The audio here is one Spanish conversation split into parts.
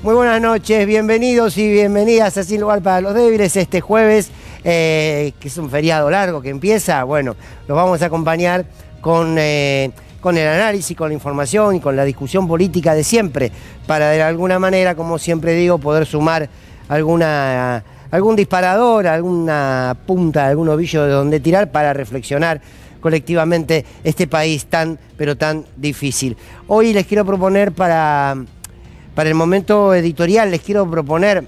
Muy buenas noches, bienvenidos y bienvenidas a Sin Lugar para los Débiles este jueves, que es un feriado largo que empieza. Bueno, los vamos a acompañar con el análisis, con la información y con la discusión política de siempre, para de alguna manera, como siempre digo, poder sumar algún disparador, alguna punta, algún ovillo de donde tirar para reflexionar colectivamente este país tan, pero tan difícil. Hoy les quiero proponer para el momento editorial, les quiero proponer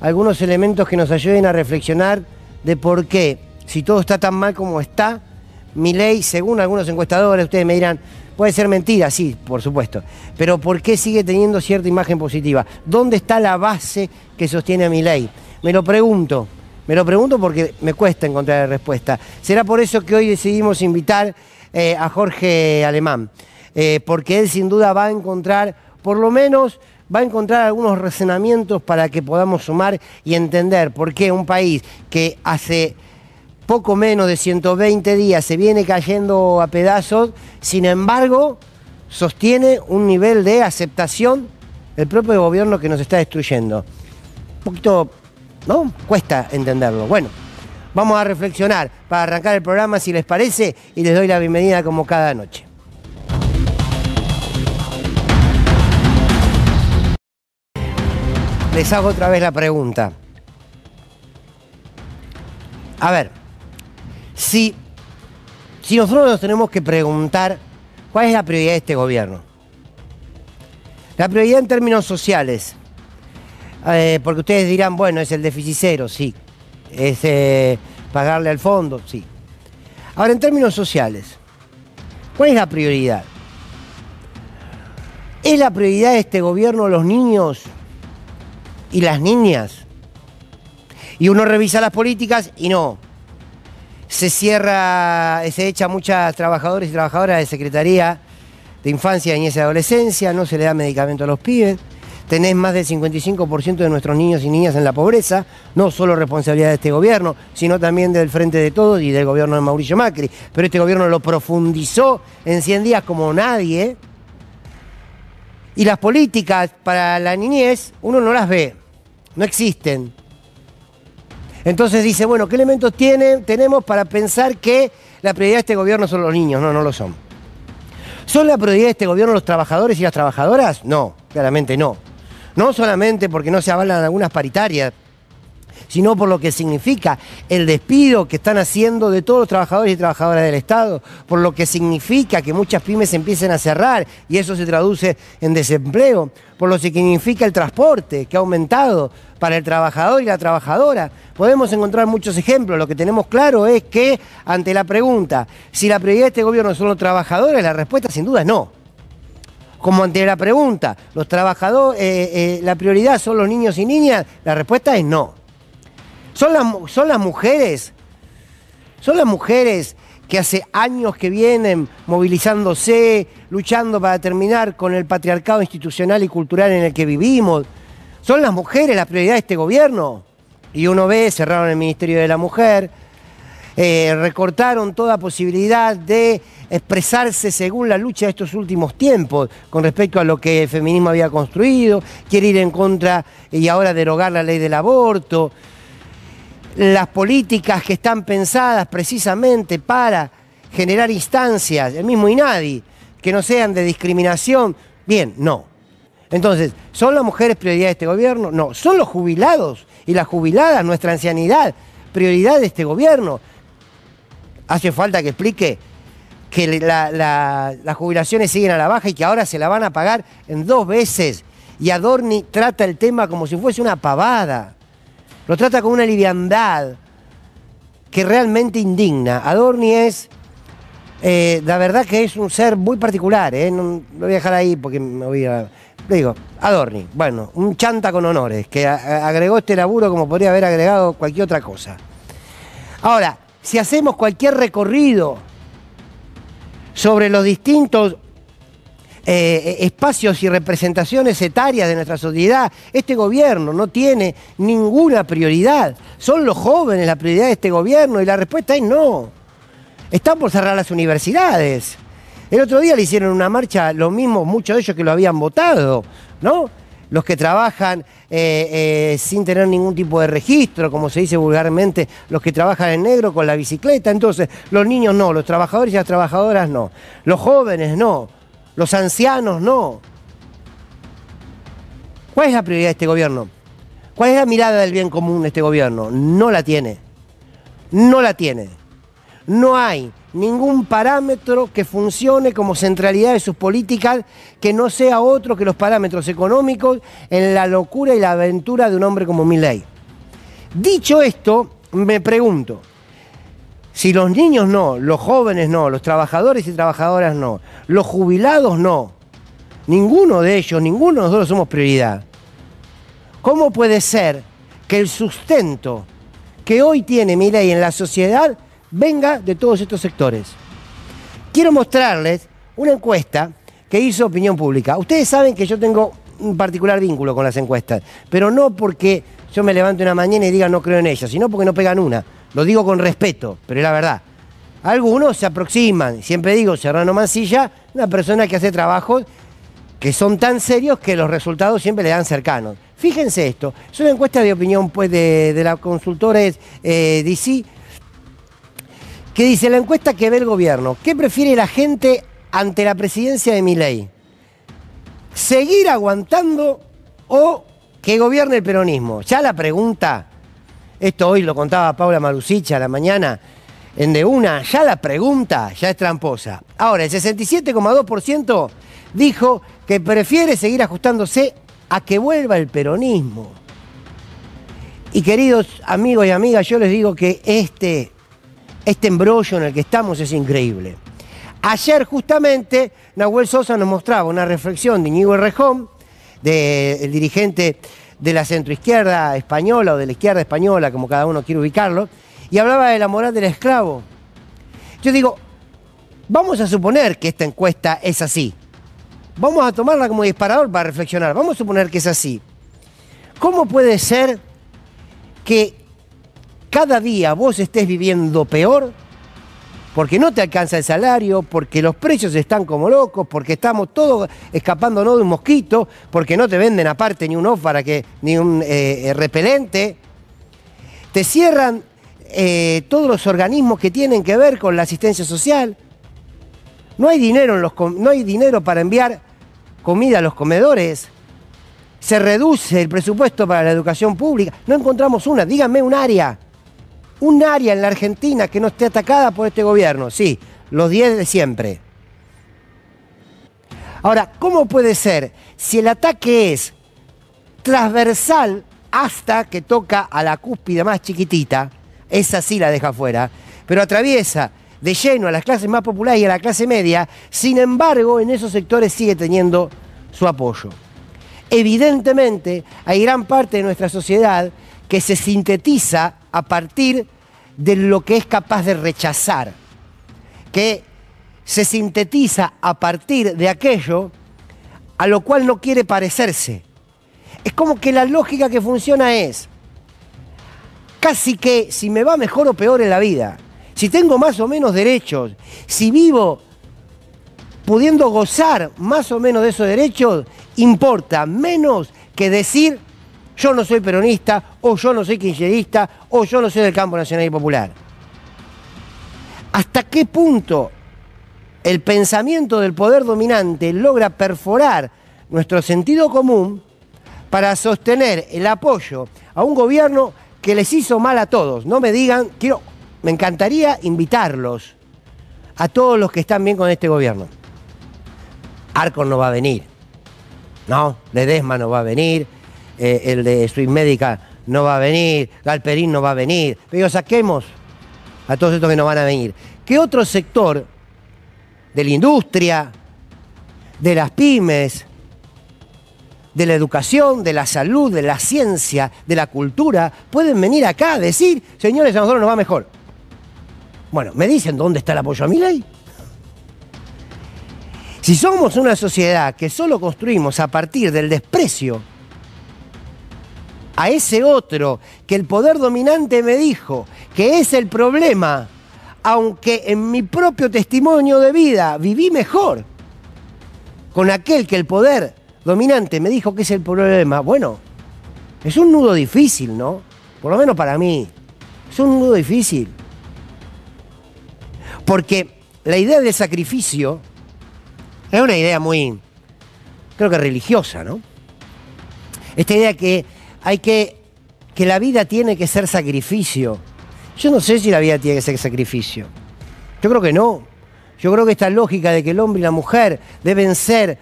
algunos elementos que nos ayuden a reflexionar de por qué, si todo está tan mal como está, Milei, según algunos encuestadores, ustedes me dirán, puede ser mentira, sí, por supuesto, pero ¿por qué sigue teniendo cierta imagen positiva? ¿Dónde está la base que sostiene a Milei? Me lo pregunto porque me cuesta encontrar la respuesta. Será por eso que hoy decidimos invitar a Jorge Alemán, porque él sin duda va a encontrar, por lo menos, va a encontrar algunos razonamientos para que podamos sumar y entender por qué un país que hace poco menos de 120 días se viene cayendo a pedazos, sin embargo, sostiene un nivel de aceptación del propio gobierno que nos está destruyendo. Un poquito, ¿no? Cuesta entenderlo. Bueno, vamos a reflexionar para arrancar el programa, si les parece, y les doy la bienvenida como cada noche. Les hago otra vez la pregunta. A ver, si nosotros nos tenemos que preguntar cuál es la prioridad de este gobierno. La prioridad en términos sociales, porque ustedes dirán, bueno, es el déficit cero, sí. Es pagarle al fondo, sí. Ahora, en términos sociales, ¿cuál es la prioridad? ¿Es la prioridad de este gobierno los niños y las niñas? Y uno revisa las políticas y no. Se echa muchas trabajadores y trabajadoras de Secretaría de Infancia, Niñez y Adolescencia, no se le da medicamento a los pibes. Tenés más del 55% de nuestros niños y niñas en la pobreza, no solo responsabilidad de este gobierno, sino también del Frente de Todos y del gobierno de Mauricio Macri. Pero este gobierno lo profundizó en 100 días como nadie. Y las políticas para la niñez, uno no las ve, no existen. Entonces dice, bueno, ¿qué elementos tenemos para pensar que la prioridad de este gobierno son los niños? No, no lo son. ¿Son la prioridad de este gobierno los trabajadores y las trabajadoras? No, claramente no. No solamente porque no se avalan algunas paritarias, sino por lo que significa el despido que están haciendo de todos los trabajadores y trabajadoras del Estado, por lo que significa que muchas pymes empiecen a cerrar y eso se traduce en desempleo, por lo que significa el transporte que ha aumentado para el trabajador y la trabajadora. Podemos encontrar muchos ejemplos. Lo que tenemos claro es que ante la pregunta si la prioridad de este gobierno son los trabajadores, la respuesta sin duda es no. Como ante la pregunta, los trabajadores, la prioridad son los niños y niñas, la respuesta es no. Son las mujeres que hace años que vienen movilizándose, luchando para terminar con el patriarcado institucional y cultural en el que vivimos. Son las mujeres la prioridad de este gobierno. Y uno ve, cerraron el Ministerio de la Mujer, recortaron toda posibilidad de expresarse según la lucha de estos últimos tiempos con respecto a lo que el feminismo había construido, quiere ir en contra y ahora derogar la ley del aborto. Las políticas que están pensadas precisamente para generar instancias, el mismo INADI, que no sean de discriminación, bien, no. Entonces, ¿son las mujeres prioridad de este gobierno? No. ¿Son los jubilados y las jubiladas, nuestra ancianidad, prioridad de este gobierno? Hace falta que explique que las jubilaciones siguen a la baja y que ahora se la van a pagar en 2 veces. Y Adorni trata el tema como si fuese una pavada. Lo trata con una liviandad que realmente indigna. Adorni es, la verdad que es un ser muy particular, no, lo voy a dejar ahí porque me voy a... Digo, Adorni, bueno, un chanta con honores, que agregó este laburo como podría haber agregado cualquier otra cosa. Ahora, si hacemos cualquier recorrido sobre los distintos espacios y representaciones etarias de nuestra sociedad, este gobierno no tiene ninguna prioridad. Son los jóvenes la prioridad de este gobierno y la respuesta es no. Están por cerrar las universidades. El otro día le hicieron una marcha, lo mismo muchos de ellos que lo habían votado, ¿no? los que trabajan sin tener ningún tipo de registro, como se dice vulgarmente, los que trabajan en negro con la bicicleta. Entonces, los niños no, los trabajadores y las trabajadoras no, los jóvenes no, los ancianos no. ¿Cuál es la prioridad de este gobierno? ¿Cuál es la mirada del bien común de este gobierno? No la tiene. No la tiene. No hay ningún parámetro que funcione como centralidad de sus políticas que no sea otro que los parámetros económicos en la locura y la aventura de un hombre como Milei. Dicho esto, me pregunto, si los niños no, los jóvenes no, los trabajadores y trabajadoras no, los jubilados no, ninguno de ellos, ninguno de nosotros somos prioridad, ¿cómo puede ser que el sustento que hoy tiene Milei en la sociedad venga de todos estos sectores? Quiero mostrarles una encuesta que hizo Opinión Pública. Ustedes saben que yo tengo un particular vínculo con las encuestas, pero no porque yo me levante una mañana y diga no creo en ellas, sino porque no pegan una. Lo digo con respeto, pero es la verdad. Algunos se aproximan, siempre digo, Serrano Mansilla, una persona que hace trabajos que son tan serios que los resultados siempre le dan cercanos. Fíjense esto, es una encuesta de opinión pues, de la consultora DC, que dice la encuesta que ve el gobierno. ¿Qué prefiere la gente ante la presidencia de Milei? ¿Seguir aguantando o que gobierne el peronismo? Ya la pregunta, esto hoy lo contaba Paula Marusic a la mañana en De Una, ya la pregunta ya es tramposa. Ahora, el 67,2% dijo que prefiere seguir ajustándose a que vuelva el peronismo. Y queridos amigos y amigas, yo les digo que este embrollo en el que estamos es increíble. Ayer justamente Nahuel Sosa nos mostraba una reflexión de Íñigo Errejón, del dirigente de la centroizquierda española o de la izquierda española, como cada uno quiere ubicarlo, y hablaba de la moral del esclavo. Yo digo, vamos a suponer que esta encuesta es así. Vamos a tomarla como disparador para reflexionar. Vamos a suponer que es así. ¿Cómo puede ser que cada día vos estés viviendo peor porque no te alcanza el salario, porque los precios están como locos, porque estamos todos escapándonos de un mosquito, porque no te venden aparte ni un off para que, ni un repelente? Te cierran todos los organismos que tienen que ver con la asistencia social. No hay dinero, no hay dinero para enviar comida a los comedores. Se reduce el presupuesto para la educación pública. No encontramos una. Díganme un área en la Argentina que no esté atacada por este gobierno. Sí, los 10 de siempre. Ahora, ¿cómo puede ser si el ataque es transversal hasta que toca a la cúspide más chiquitita? Esa sí la deja fuera, pero atraviesa de lleno a las clases más populares y a la clase media. Sin embargo, en esos sectores sigue teniendo su apoyo. Evidentemente, hay gran parte de nuestra sociedad que se sintetiza a partir de lo que es capaz de rechazar, que se sintetiza a partir de aquello a lo cual no quiere parecerse. Es como que la lógica que funciona es casi que si me va mejor o peor en la vida, si tengo más o menos derechos, si vivo pudiendo gozar más o menos de esos derechos, importa menos que decir yo no soy peronista, o yo no soy kirchnerista, o yo no soy del campo nacional y popular. ¿Hasta qué punto el pensamiento del poder dominante logra perforar nuestro sentido común para sostener el apoyo a un gobierno que les hizo mal a todos? No me digan, me encantaría invitarlos a todos los que están bien con este gobierno. Arcon no va a venir, no, Ledesma no va a venir, el de Swing Médica no va a venir, Galperín no va a venir, pero saquemos a todos estos que no van a venir. ¿Qué otro sector de la industria, de las pymes, de la educación, de la salud, de la ciencia, de la cultura, pueden venir acá a decir, señores, a nosotros nos va mejor? Bueno, ¿me dicen dónde está el apoyo a Milei? Si somos una sociedad que solo construimos a partir del desprecio a ese otro que el poder dominante me dijo que es el problema, aunque en mi propio testimonio de vida viví mejor con aquel que el poder dominante me dijo que es el problema. Bueno, es un nudo difícil, ¿no? Por lo menos para mí. Es un nudo difícil. Porque la idea del sacrificio es una idea muy, creo que religiosa, ¿no? Esta idea que que la vida tiene que ser sacrificio. Yo no sé si la vida tiene que ser sacrificio. Yo creo que no. Yo creo que esta lógica de que el hombre y la mujer deben ser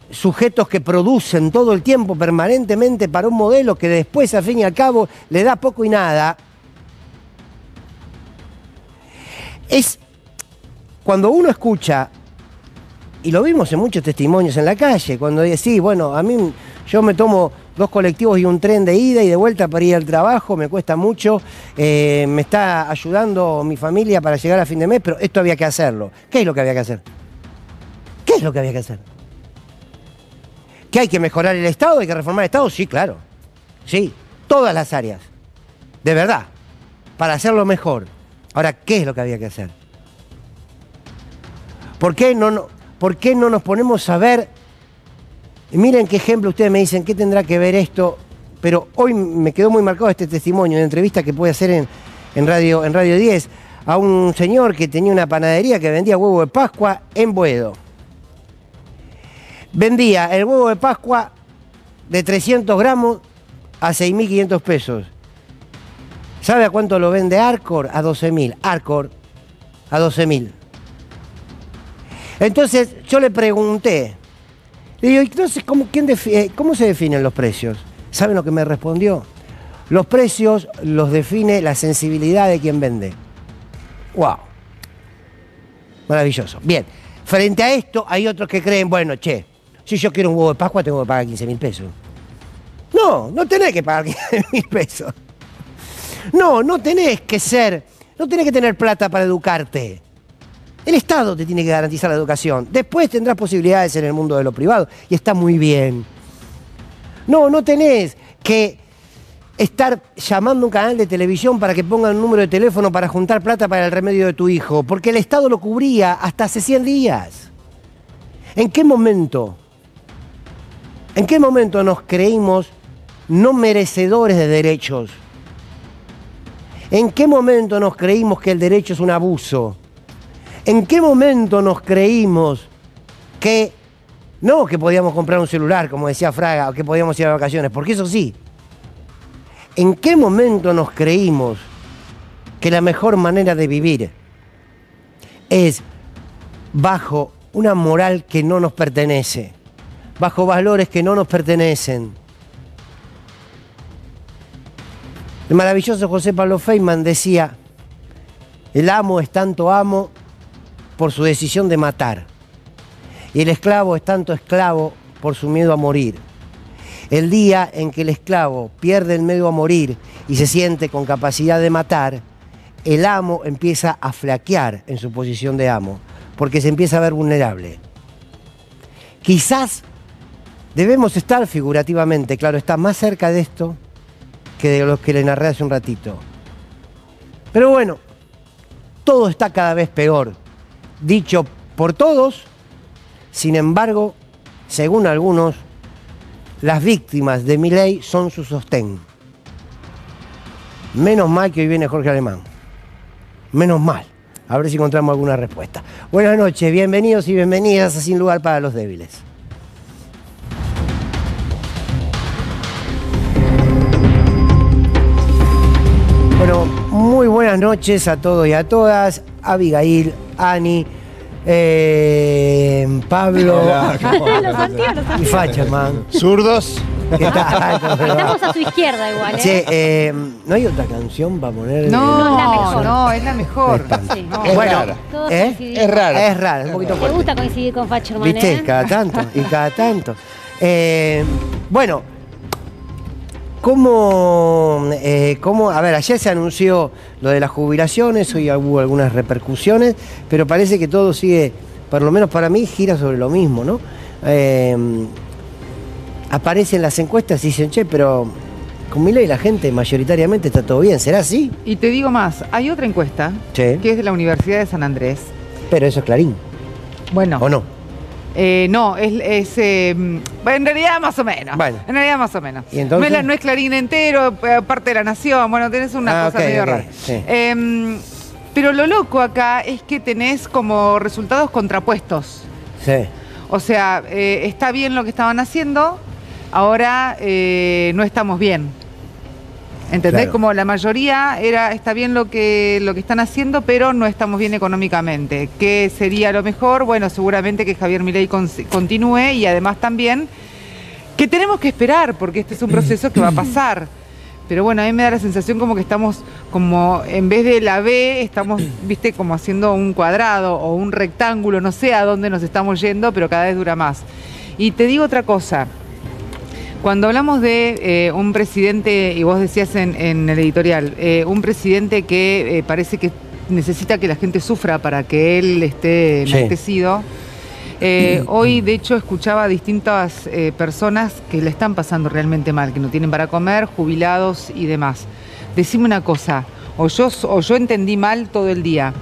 sujetos que producen todo el tiempo, permanentemente, para un modelo que después, al fin y al cabo, le da poco y nada. Es cuando uno escucha, y lo vimos en muchos testimonios en la calle, cuando decís, bueno, a mí yo me tomo 2 colectivos y un tren de ida y de vuelta para ir al trabajo, me cuesta mucho, me está ayudando mi familia para llegar a fin de mes, pero esto había que hacerlo. ¿Qué es lo que había que hacer? ¿Qué es lo que había que hacer? ¿Que hay que mejorar el Estado? ¿Hay que reformar el Estado? Sí, claro. Sí, todas las áreas. De verdad. Para hacerlo mejor. Ahora, ¿qué es lo que había que hacer? ¿Por qué no nos ponemos a ver? Y miren qué ejemplo, ustedes me dicen, ¿qué tendrá que ver esto? Pero hoy me quedó muy marcado este testimonio, una entrevista que pude hacer en Radio 10, a un señor que tenía una panadería que vendía huevo de Pascua en Boedo. Vendía el huevo de Pascua de 300 gramos a 6.500 pesos. ¿Sabe a cuánto lo vende Arcor? A 12.000. Arcor a 12.000. Entonces yo le pregunté, le digo, entonces, ¿cómo se definen los precios? ¿Saben lo que me respondió? Los precios los define la sensibilidad de quien vende. ¡Wow! Maravilloso. Bien, frente a esto hay otros que creen, bueno, che, si yo quiero un huevo de Pascua tengo que pagar 15.000 pesos. No, no tenés que pagar 15.000 pesos. No tenés que tener plata para educarte. El Estado te tiene que garantizar la educación. Después tendrás posibilidades en el mundo de lo privado y está muy bien. No tenés que estar llamando a un canal de televisión para que pongan un número de teléfono para juntar plata para el remedio de tu hijo, porque el Estado lo cubría hasta hace 100 días. ¿En qué momento nos creímos no merecedores de derechos? ¿En qué momento nos creímos que el derecho es un abuso? ¿En qué momento nos creímos que no que podíamos comprar un celular, como decía Fraga, o que podíamos ir a vacaciones? Porque eso sí. ¿En qué momento nos creímos que la mejor manera de vivir es bajo una moral que no nos pertenece, bajo valores que no nos pertenecen? El maravilloso José Pablo Feynman decía, el amo es tanto amo por su decisión de matar, y el esclavo es tanto esclavo por su miedo a morir. El día en que el esclavo pierde el miedo a morir y se siente con capacidad de matar, el amo empieza a flaquear en su posición de amo, porque se empieza a ver vulnerable. Quizás debemos estar figurativamente, claro, está más cerca de esto que de los que le narré hace un ratito. Pero bueno, todo está cada vez peor, dicho por todos. Sin embargo, según algunos, las víctimas de Milei son su sostén. Menos mal que hoy viene Jorge Alemán. Menos mal. A ver si encontramos alguna respuesta. Buenas noches, bienvenidos y bienvenidas a Sin Lugar para los Débiles. Bueno, muy buenas noches a todos y a todas. Abigail, Ani, Pablo y Facherman. Zurdos. ¿Qué tal? Estamos a su izquierda igual, ¿eh? Che, ¿no hay otra canción para poner? No, es la mejor. No, es la mejor. Sí. No. Es Bueno, rara. Todos ¿eh? coincidimos. Es rara. Es rara, es un poquito Me fuerte. gusta coincidir con Facherman, ¿Viste? ¿eh? Cada tanto, y cada tanto. Bueno, ¿cómo? A ver, ayer se anunció lo de las jubilaciones, hoy hubo algunas repercusiones, pero parece que todo sigue, por lo menos para mí, gira sobre lo mismo, ¿no? Aparecen las encuestas y dicen, che, pero con Milei la gente mayoritariamente está todo bien, ¿será así? Y te digo más, hay otra encuesta Sí. que es de la Universidad de San Andrés. Pero eso es Clarín, Bueno, ¿o no? No, en realidad más o menos. Bueno. En realidad más o menos. ¿Y entonces? No es Clarín entero, parte de La Nación. Bueno, tenés una cosa medio rara. Sí. Pero lo loco acá es que tenés como resultados contrapuestos. Sí. O sea, está bien lo que estaban haciendo, ahora no estamos bien. ¿Entendés? Claro. Como la mayoría está bien lo que están haciendo, pero no estamos bien económicamente. ¿Qué sería lo mejor? Bueno, seguramente que Javier Milei continúe y además también que tenemos que esperar, porque este es un proceso que va a pasar. Pero bueno, a mí me da la sensación como que estamos, como en vez de la B, estamos, viste, como haciendo un cuadrado o un rectángulo, no sé a dónde nos estamos yendo, pero cada vez dura más. Y te digo otra cosa. Cuando hablamos de un presidente, y vos decías en el editorial, un presidente que parece que necesita que la gente sufra para que él esté enaltecido, hoy de hecho escuchaba a distintas personas que le están pasando realmente mal, que no tienen para comer, jubilados y demás. Decime una cosa, o yo entendí mal todo el día.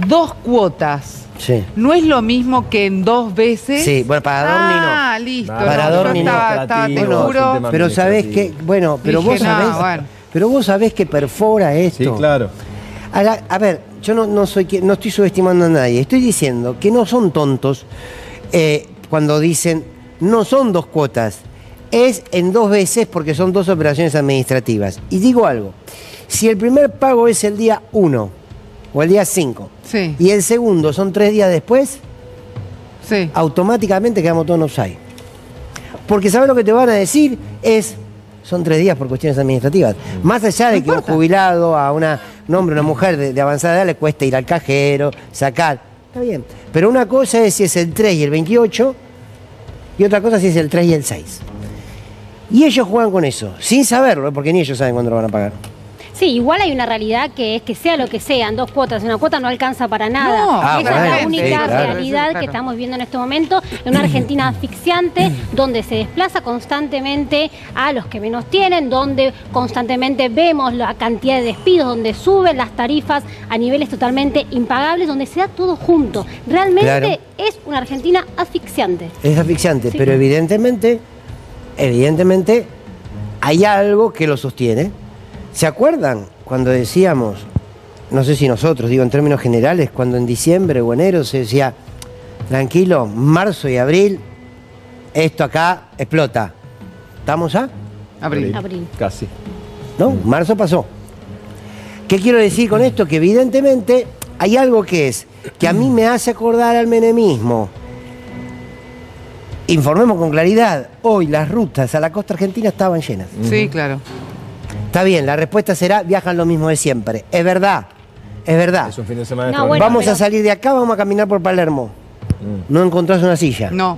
2 cuotas. Sí. ¿No es lo mismo que en 2 veces? Sí, bueno, para Dorni no. Ah, listo. Para no, Dorni yo no. estaba, te Bueno, juro. Pero sabés que, bueno, pero Dije, vos sabés, no, bueno. pero vos sabés que perfora esto. Sí, claro. A ver, yo no estoy subestimando a nadie, estoy diciendo que no son tontos cuando dicen no son 2 cuotas, es en 2 veces porque son 2 operaciones administrativas. Y digo algo, si el primer pago es el día 1 o el día 5 Sí. y el segundo son 3 días después, Sí. automáticamente quedamos todos en offside. Porque ¿sabes lo que te van a decir? Son 3 días por cuestiones administrativas. Más allá de que un jubilado, a un hombre o una mujer de avanzada edad le cuesta ir al cajero, sacar. Está bien. Pero una cosa es si es el 3 y el 28, y otra cosa si es el 3 y el 6. Y ellos juegan con eso, sin saberlo, porque ni ellos saben cuándo lo van a pagar. Sí, igual hay una realidad que es que sea lo que sean, 2 cuotas, una cuota no alcanza para nada. No, Esa es la obviamente, única sí, claro. realidad Claro. que estamos viendo en este momento, en una Argentina asfixiante, donde se desplaza constantemente a los que menos tienen, donde constantemente vemos la cantidad de despidos, donde suben las tarifas a niveles totalmente impagables, donde se da todo junto. Realmente Claro. es una Argentina asfixiante. Es asfixiante, Sí. pero evidentemente hay algo que lo sostiene. ¿Se acuerdan cuando decíamos, no sé si nosotros, digo en términos generales, cuando en diciembre o enero se decía, tranquilo, marzo y abril, esto acá explota? ¿Estamos a? Abril. Abril. Casi. ¿No? Marzo pasó. ¿Qué quiero decir con esto? Que evidentemente hay algo que a mí me hace acordar al menemismo. Informemos con claridad, hoy las rutas a la costa argentina estaban llenas. Sí, claro. Está bien, la respuesta será, viajan lo mismo de siempre. Es verdad, es verdad. Es un fin de semana No, extraordinario. bueno, Vamos pero- a salir de acá, vamos a caminar por Palermo. No encontrás una silla. No.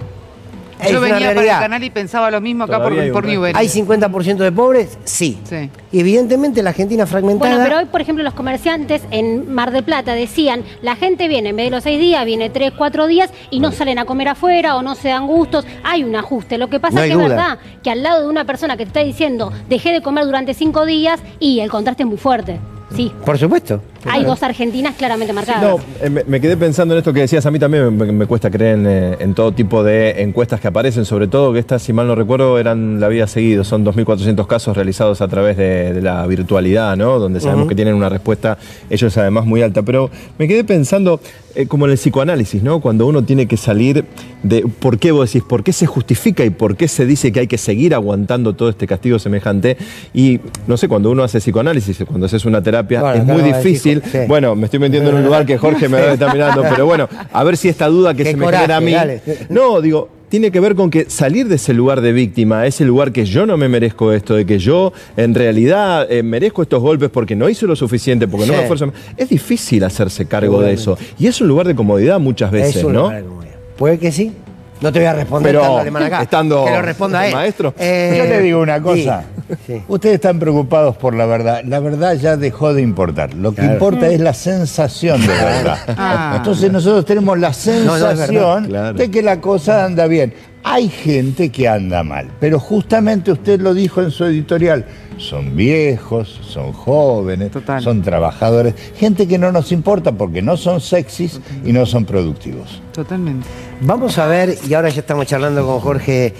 Es Yo una venía para el realidad. canal y pensaba lo mismo acá Todavía hay por un Newbery. ¿Hay 50% de pobres? Sí. Sí. Y evidentemente la Argentina fragmentada... Bueno, pero hoy, por ejemplo, los comerciantes en Mar del Plata decían, la gente viene, en vez de los 6 días, viene 3, 4 días y no salen a comer afuera o no se dan gustos. Hay un ajuste. Lo que pasa No es hay que es duda. verdad que al lado de una persona que te está diciendo, dejé de comer durante 5 días y el contraste es muy fuerte. Sí. Por supuesto. Hay 2 Argentinas claramente marcadas. No, me quedé pensando en esto que decías. A mí también me cuesta creer en todo tipo de encuestas que aparecen, sobre todo que estas, si mal no recuerdo, la había seguido. Son 2.400 casos realizados a través de la virtualidad, ¿no? Donde sabemos que tienen una respuesta, ellos además, muy alta. Pero me quedé pensando, como en el psicoanálisis, ¿no? Cuando uno tiene que salir de por qué vos decís, por qué se justifica y por qué se dice que hay que seguir aguantando todo este castigo semejante. Y no sé, cuando uno hace psicoanálisis, cuando haces una terapia, Bueno, es acá muy no va a decir, difícil. sí. Bueno, me estoy metiendo en un lugar que Jorge me debe estar mirando, pero bueno, a ver si esta duda que Qué se me coraje, genera a mí. dale. No, digo, tiene que ver con que salir de ese lugar de víctima, ese lugar que yo no me merezco esto, de que yo en realidad merezco estos golpes porque no hice lo suficiente, porque no Sí. me esfuerzo. Es difícil hacerse cargo de eso. Y es un lugar de comodidad muchas veces, Es un ¿no? lugar como es. Puede que sí. No te voy a responder Pero, estando alemán acá. estando que lo responda a él. maestro. Yo le digo una cosa. Sí. Ustedes están preocupados por la verdad. La verdad ya dejó de importar. Lo que Claro. importa es la sensación de verdad. Ah. Entonces nosotros tenemos la no, es verdad. sensación Claro. de que la cosa anda bien. Hay gente que anda mal, pero justamente usted lo dijo en su editorial, son viejos, son jóvenes, Total. son trabajadores, gente que no nos importa porque no son sexys y no son productivos. Totalmente. Vamos a ver, y ahora ya estamos charlando con Jorge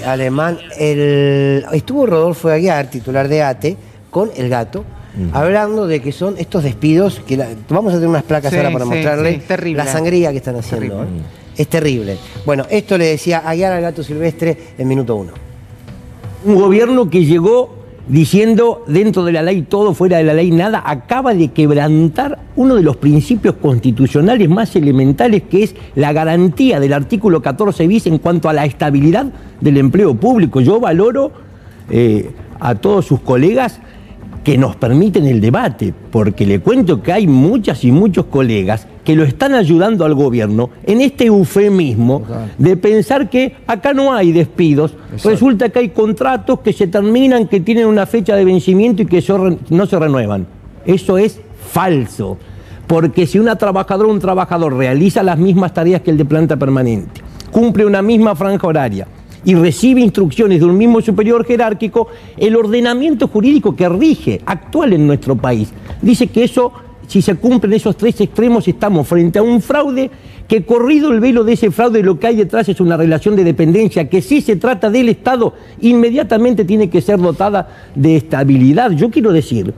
Alemán, estuvo Rodolfo Aguiar, titular de ATE, con El Gato, hablando de que son estos despidos, que vamos a tener unas placas Sí, ahora para sí, mostrarle sí, terrible. la sangría que están haciendo. Terrible. Es terrible. Bueno, esto le decía Aguiar al Gato Silvestre en minuto 1. Un gobierno que llegó diciendo dentro de la ley todo, fuera de la ley nada, acaba de quebrantar uno de los principios constitucionales más elementales, que es la garantía del artículo 14 bis en cuanto a la estabilidad del empleo público. Yo valoro a todos sus colegas que nos permiten el debate, porque le cuento que hay muchas y muchos colegas que lo están ayudando al gobierno en este eufemismo de pensar que acá no hay despidos. Exacto. Resulta que hay contratos que se terminan, que tienen una fecha de vencimiento y que no se renuevan. Eso es falso, porque si una trabajadora o un trabajador realiza las mismas tareas que el de planta permanente, cumple una misma franja horaria y recibe instrucciones de un mismo superior jerárquico, el ordenamiento jurídico que rige actual en nuestro país dice que eso, si se cumplen esos tres extremos, estamos frente a un fraude, que corrido el velo de ese fraude, lo que hay detrás es una relación de dependencia que, si se trata del Estado, inmediatamente tiene que ser dotada de estabilidad. Yo quiero decir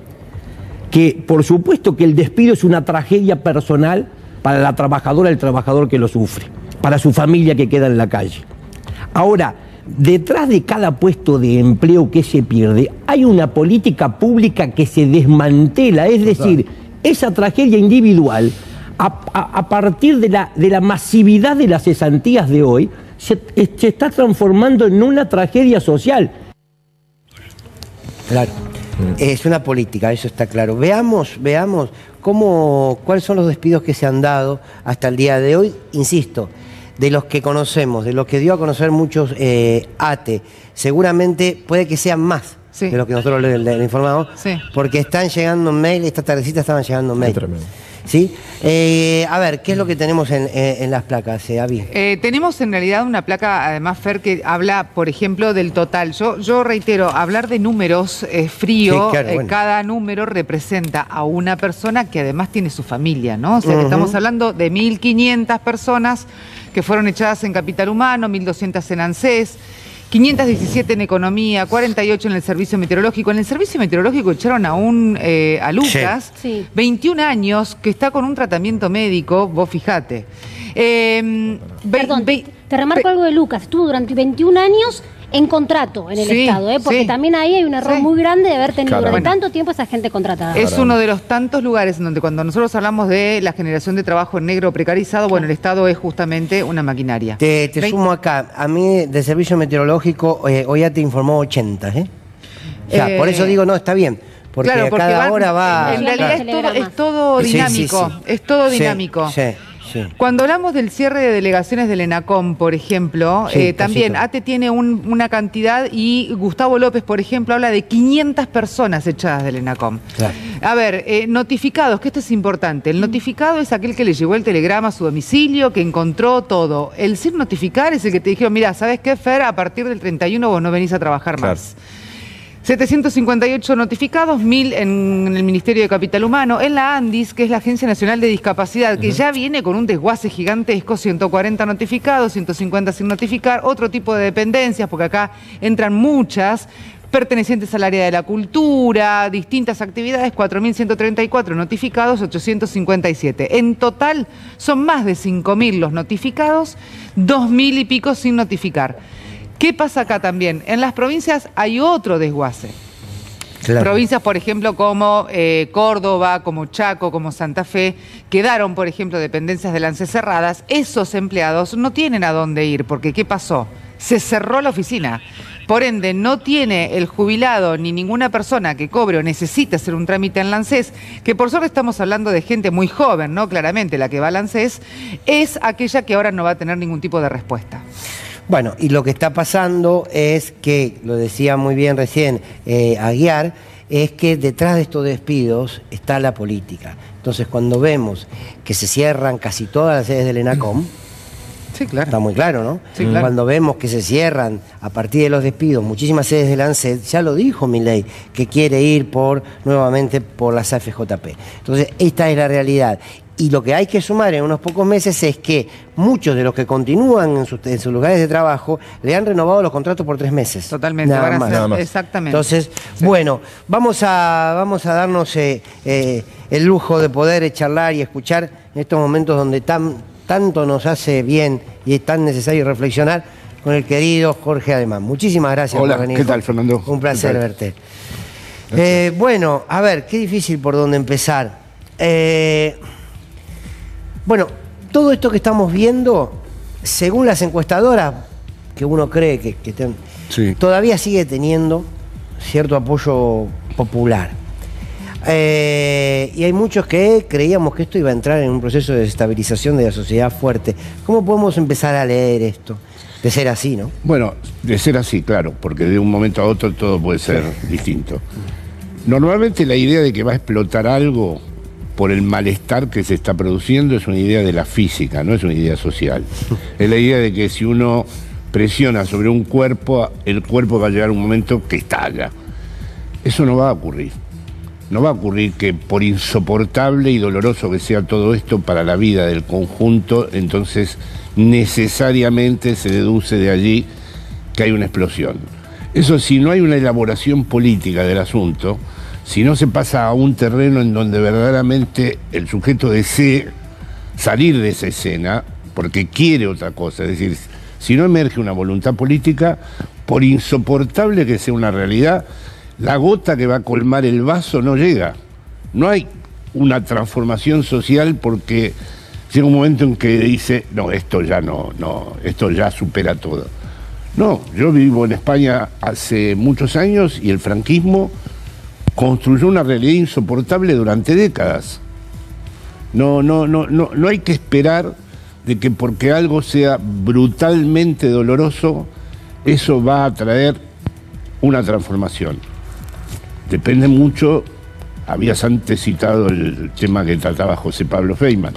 que, por supuesto, que el despido es una tragedia personal para la trabajadora, el trabajador que lo sufre, para su familia que queda en la calle. Ahora, detrás de cada puesto de empleo que se pierde, hay una política pública que se desmantela, es decir, esa tragedia individual, a partir de la masividad de las cesantías de hoy, se está transformando en una tragedia social. Claro, es una política, eso está claro. Veamos cuáles son los despidos que se han dado hasta el día de hoy, insisto. De los que conocemos, de los que dio a conocer muchos ATE, seguramente puede que sean más de los que nosotros le informamos, porque están llegando mail, esta tardecita estaban llegando mail. ¿Sí? A ver, ¿qué es lo que tenemos en las placas, Avi? Tenemos en realidad una placa, además, Fer, que habla, por ejemplo, del total. Yo reitero, hablar de números es frío. Sí, claro, bueno. Cada número representa a una persona que además tiene su familia, ¿no? O sea, que estamos hablando de 1.500 personas que fueron echadas en Capital Humano, 1.200 en ANSES, 517 en Economía, 48 en el Servicio Meteorológico. En el Servicio Meteorológico echaron a Lucas, 21 años, que está con un tratamiento médico, vos fijate. Perdón, te remarco algo de Lucas. Estuvo durante 21 años en contrato en el Estado, porque también ahí hay un error muy grande de haber tenido durante tanto tiempo esa gente contratada. Es uno de los tantos lugares en donde, cuando nosotros hablamos de la generación de trabajo en negro precarizado, bueno, el Estado es justamente una maquinaria. Te sumo acá, a mí de Servicio Meteorológico hoy ya te informó 80, O sea, por eso digo, no, está bien. Porque, claro, porque cada hora va... En realidad es todo dinámico, es todo dinámico. Sí. Cuando hablamos del cierre de delegaciones del ENACOM, por ejemplo, también ATE tiene una cantidad, y Gustavo López, por ejemplo, habla de 500 personas echadas del ENACOM. Claro. A ver, notificados, que esto es importante. El notificado es aquel que le llegó el telegrama a su domicilio, que encontró todo. El sin notificar es el que te dijeron, mira, ¿sabes qué, Fer? A partir del 31 vos no venís a trabajar más. 758 notificados, 1000 en el Ministerio de Capital Humano, en la ANDIS, que es la Agencia Nacional de Discapacidad, que ya viene con un desguace gigantesco, 140 notificados, 150 sin notificar, otro tipo de dependencias, porque acá entran muchas, pertenecientes al área de la cultura, distintas actividades, 4.134 notificados, 857. En total son más de 5.000 los notificados, 2.000 y pico sin notificar. ¿Qué pasa acá también? En las provincias hay otro desguace. Claro. Provincias, por ejemplo, como Córdoba, como Chaco, como Santa Fe, quedaron, por ejemplo, dependencias del ANSES cerradas. Esos empleados no tienen a dónde ir, porque ¿qué pasó? Se cerró la oficina. Por ende, no tiene el jubilado ni ninguna persona que cobre o necesite hacer un trámite en la ANSES, que por suerte estamos hablando de gente muy joven, ¿no? Claramente la que va al ANSES es aquella que ahora no va a tener ningún tipo de respuesta. Bueno, y lo que está pasando es que, lo decía muy bien recién Aguiar, es que detrás de estos despidos está la política. Entonces, cuando vemos que se cierran casi todas las sedes del ENACOM, Sí, claro. Está muy claro, ¿no? Sí, claro. Cuando vemos que se cierran a partir de los despidos muchísimas sedes de la ANSES, ya lo dijo Milei, que quiere ir nuevamente por las AFJP. Entonces, esta es la realidad. Y lo que hay que sumar en unos pocos meses es que muchos de los que continúan en sus lugares de trabajo le han renovado los contratos por 3 meses. Totalmente, Nada van a más. ser- Nada más. exactamente. Entonces, Sí. bueno, vamos a darnos el lujo de poder charlar y escuchar en estos momentos donde tanto nos hace bien y es tan necesario reflexionar con el querido Jorge Alemán. Muchísimas gracias Hola, por venir. ¿qué tal, Fernando? Un placer ¿Qué tal? verte. Bueno, a ver, qué difícil por dónde empezar. Bueno, todo esto que estamos viendo, según las encuestadoras, que uno cree que Sí. todavía sigue teniendo cierto apoyo popular. Y hay muchos que creíamos que esto iba a entrar en un proceso de desestabilización de la sociedad fuerte. ¿Cómo podemos empezar a leer esto? De ser así, ¿no? Bueno, de ser así, claro, porque de un momento a otro todo puede ser distinto. Normalmente la idea de que va a explotar algo por el malestar que se está produciendo es una idea de la física, no es una idea social. Es la idea de que si uno presiona sobre un cuerpo, el cuerpo va a llegar a un momento que estalla. Eso no va a ocurrir. No va a ocurrir que por insoportable y doloroso que sea todo esto para la vida del conjunto, entonces necesariamente se deduce de allí que hay una explosión. Eso, si no hay una elaboración política del asunto, si no se pasa a un terreno en donde verdaderamente el sujeto desee salir de esa escena porque quiere otra cosa, es decir, si no emerge una voluntad política, por insoportable que sea una realidad, la gota que va a colmar el vaso no llega. No hay una transformación social porque llega un momento en que dice, no, esto ya no, esto ya supera todo. No, yo vivo en España hace muchos años y el franquismo construyó una realidad insoportable durante décadas. No hay que esperar de que porque algo sea brutalmente doloroso, eso va a traer una transformación. Depende mucho, habías antes citado el tema que trataba José Pablo Feynman.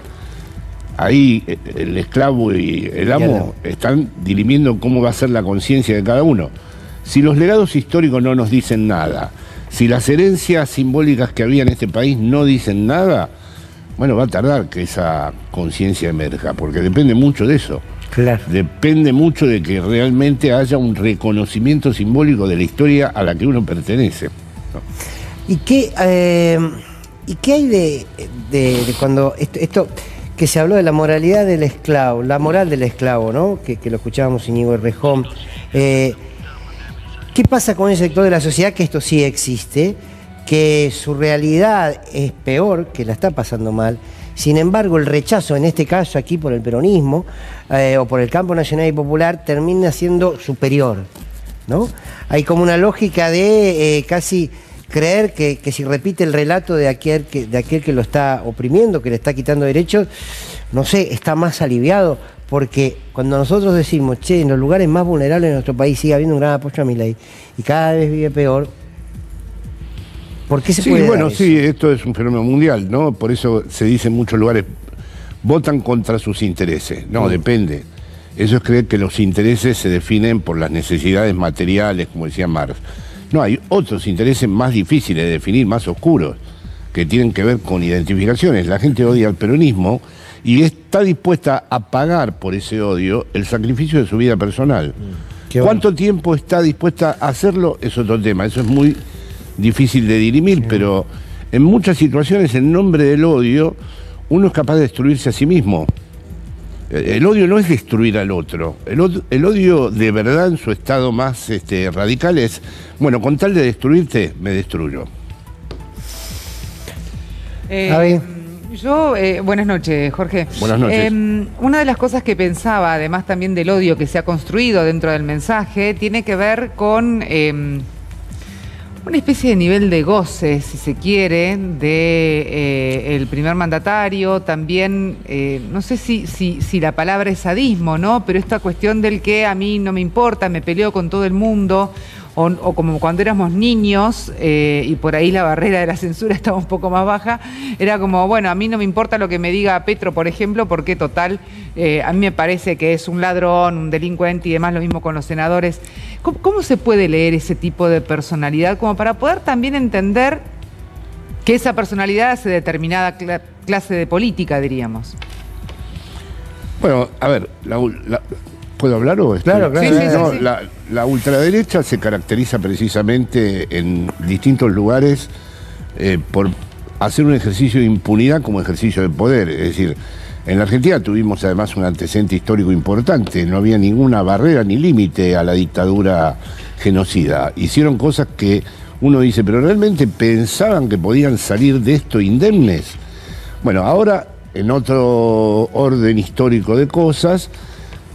Ahí el esclavo y el amo están dirimiendo cómo va a ser la conciencia de cada uno. Si los legados históricos no nos dicen nada, si las herencias simbólicas que había en este país no dicen nada, bueno, va a tardar que esa conciencia emerja, porque depende mucho de eso. Claro. Depende mucho de que realmente haya un reconocimiento simbólico de la historia a la que uno pertenece, ¿no? ¿Y qué hay de cuando esto que se habló de la moralidad del esclavo, la moral del esclavo, ¿no? Que lo escuchábamos Íñigo Errejón. ¿Qué pasa con ese sector de la sociedad que esto sí existe, que su realidad es peor, que la está pasando mal? Sin embargo, el rechazo, en este caso aquí por el peronismo o por el campo nacional y popular, termina siendo superior, ¿no? Hay como una lógica de casi creer que si repite el relato de aquel que lo está oprimiendo, que le está quitando derechos, no sé, está más aliviado. Porque cuando nosotros decimos, che, en los lugares más vulnerables de nuestro país sigue habiendo un gran apoyo a Milei y cada vez vive peor, ¿por qué se puede dar eso? Sí, esto es un fenómeno mundial, ¿no? Por eso se dice en muchos lugares, votan contra sus intereses. No, depende. Eso es creer que los intereses se definen por las necesidades materiales, como decía Marx. No, hay otros intereses más difíciles de definir, más oscuros, que tienen que ver con identificaciones. La gente odia al peronismo y está dispuesta a pagar por ese odio el sacrificio de su vida personal. ¿Cuánto tiempo está dispuesta a hacerlo? Es otro tema. Eso es muy difícil de dirimir, pero en muchas situaciones, en nombre del odio, uno es capaz de destruirse a sí mismo. El odio no es destruir al otro. El odio de verdad en su estado más radical es, bueno, con tal de destruirte, me destruyo. Buenas noches, Jorge. Buenas noches. Una de las cosas que pensaba, además también del odio que se ha construido dentro del mensaje, tiene que ver con una especie de nivel de goce, si se quiere, de el primer mandatario. También, no sé si la palabra es sadismo, ¿no? Pero esta cuestión del que a mí no me importa, me peleo con todo el mundo. o como cuando éramos niños y por ahí la barrera de la censura estaba un poco más baja, era como, bueno, a mí no me importa lo que me diga Petro, por ejemplo, porque total, a mí me parece que es un ladrón, un delincuente y demás, lo mismo con los senadores. ¿Cómo se puede leer ese tipo de personalidad como para poder también entender que esa personalidad hace determinada clase de política, diríamos? Bueno, a ver, ¿puedo hablar o Claro, claro. Sí. No, la ultraderecha se caracteriza precisamente en distintos lugares por hacer un ejercicio de impunidad como ejercicio de poder. Es decir, en la Argentina tuvimos además un antecedente histórico importante, no había ninguna barrera ni límite a la dictadura genocida. Hicieron cosas que uno dice, pero ¿realmente pensaban que podían salir de esto indemnes? Bueno, ahora, en otro orden histórico de cosas,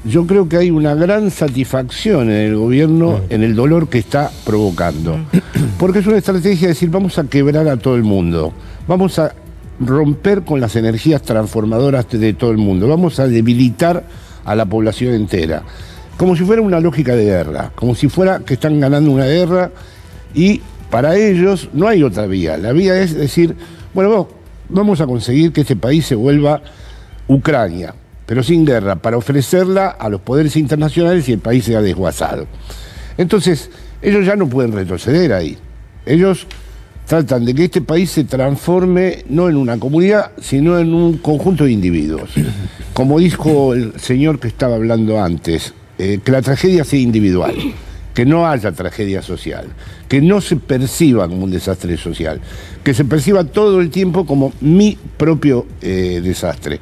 yo creo que hay una gran satisfacción en el gobierno en el dolor que está provocando. Porque es una estrategia de decir, vamos a quebrar a todo el mundo, vamos a romper con las energías transformadoras de todo el mundo, vamos a debilitar a la población entera. Como si fuera una lógica de guerra, como si fuera que están ganando una guerra y para ellos no hay otra vía. La vía es decir, bueno, vamos a conseguir que este país se vuelva Ucrania, pero sin guerra, para ofrecerla a los poderes internacionales y el país sea desguazado. Entonces, ellos ya no pueden retroceder ahí. Ellos tratan de que este país se transforme no en una comunidad, sino en un conjunto de individuos. Como dijo el señor que estaba hablando antes, que la tragedia sea individual, que no haya tragedia social, que no se perciba como un desastre social, que se perciba todo el tiempo como mi propio desastre.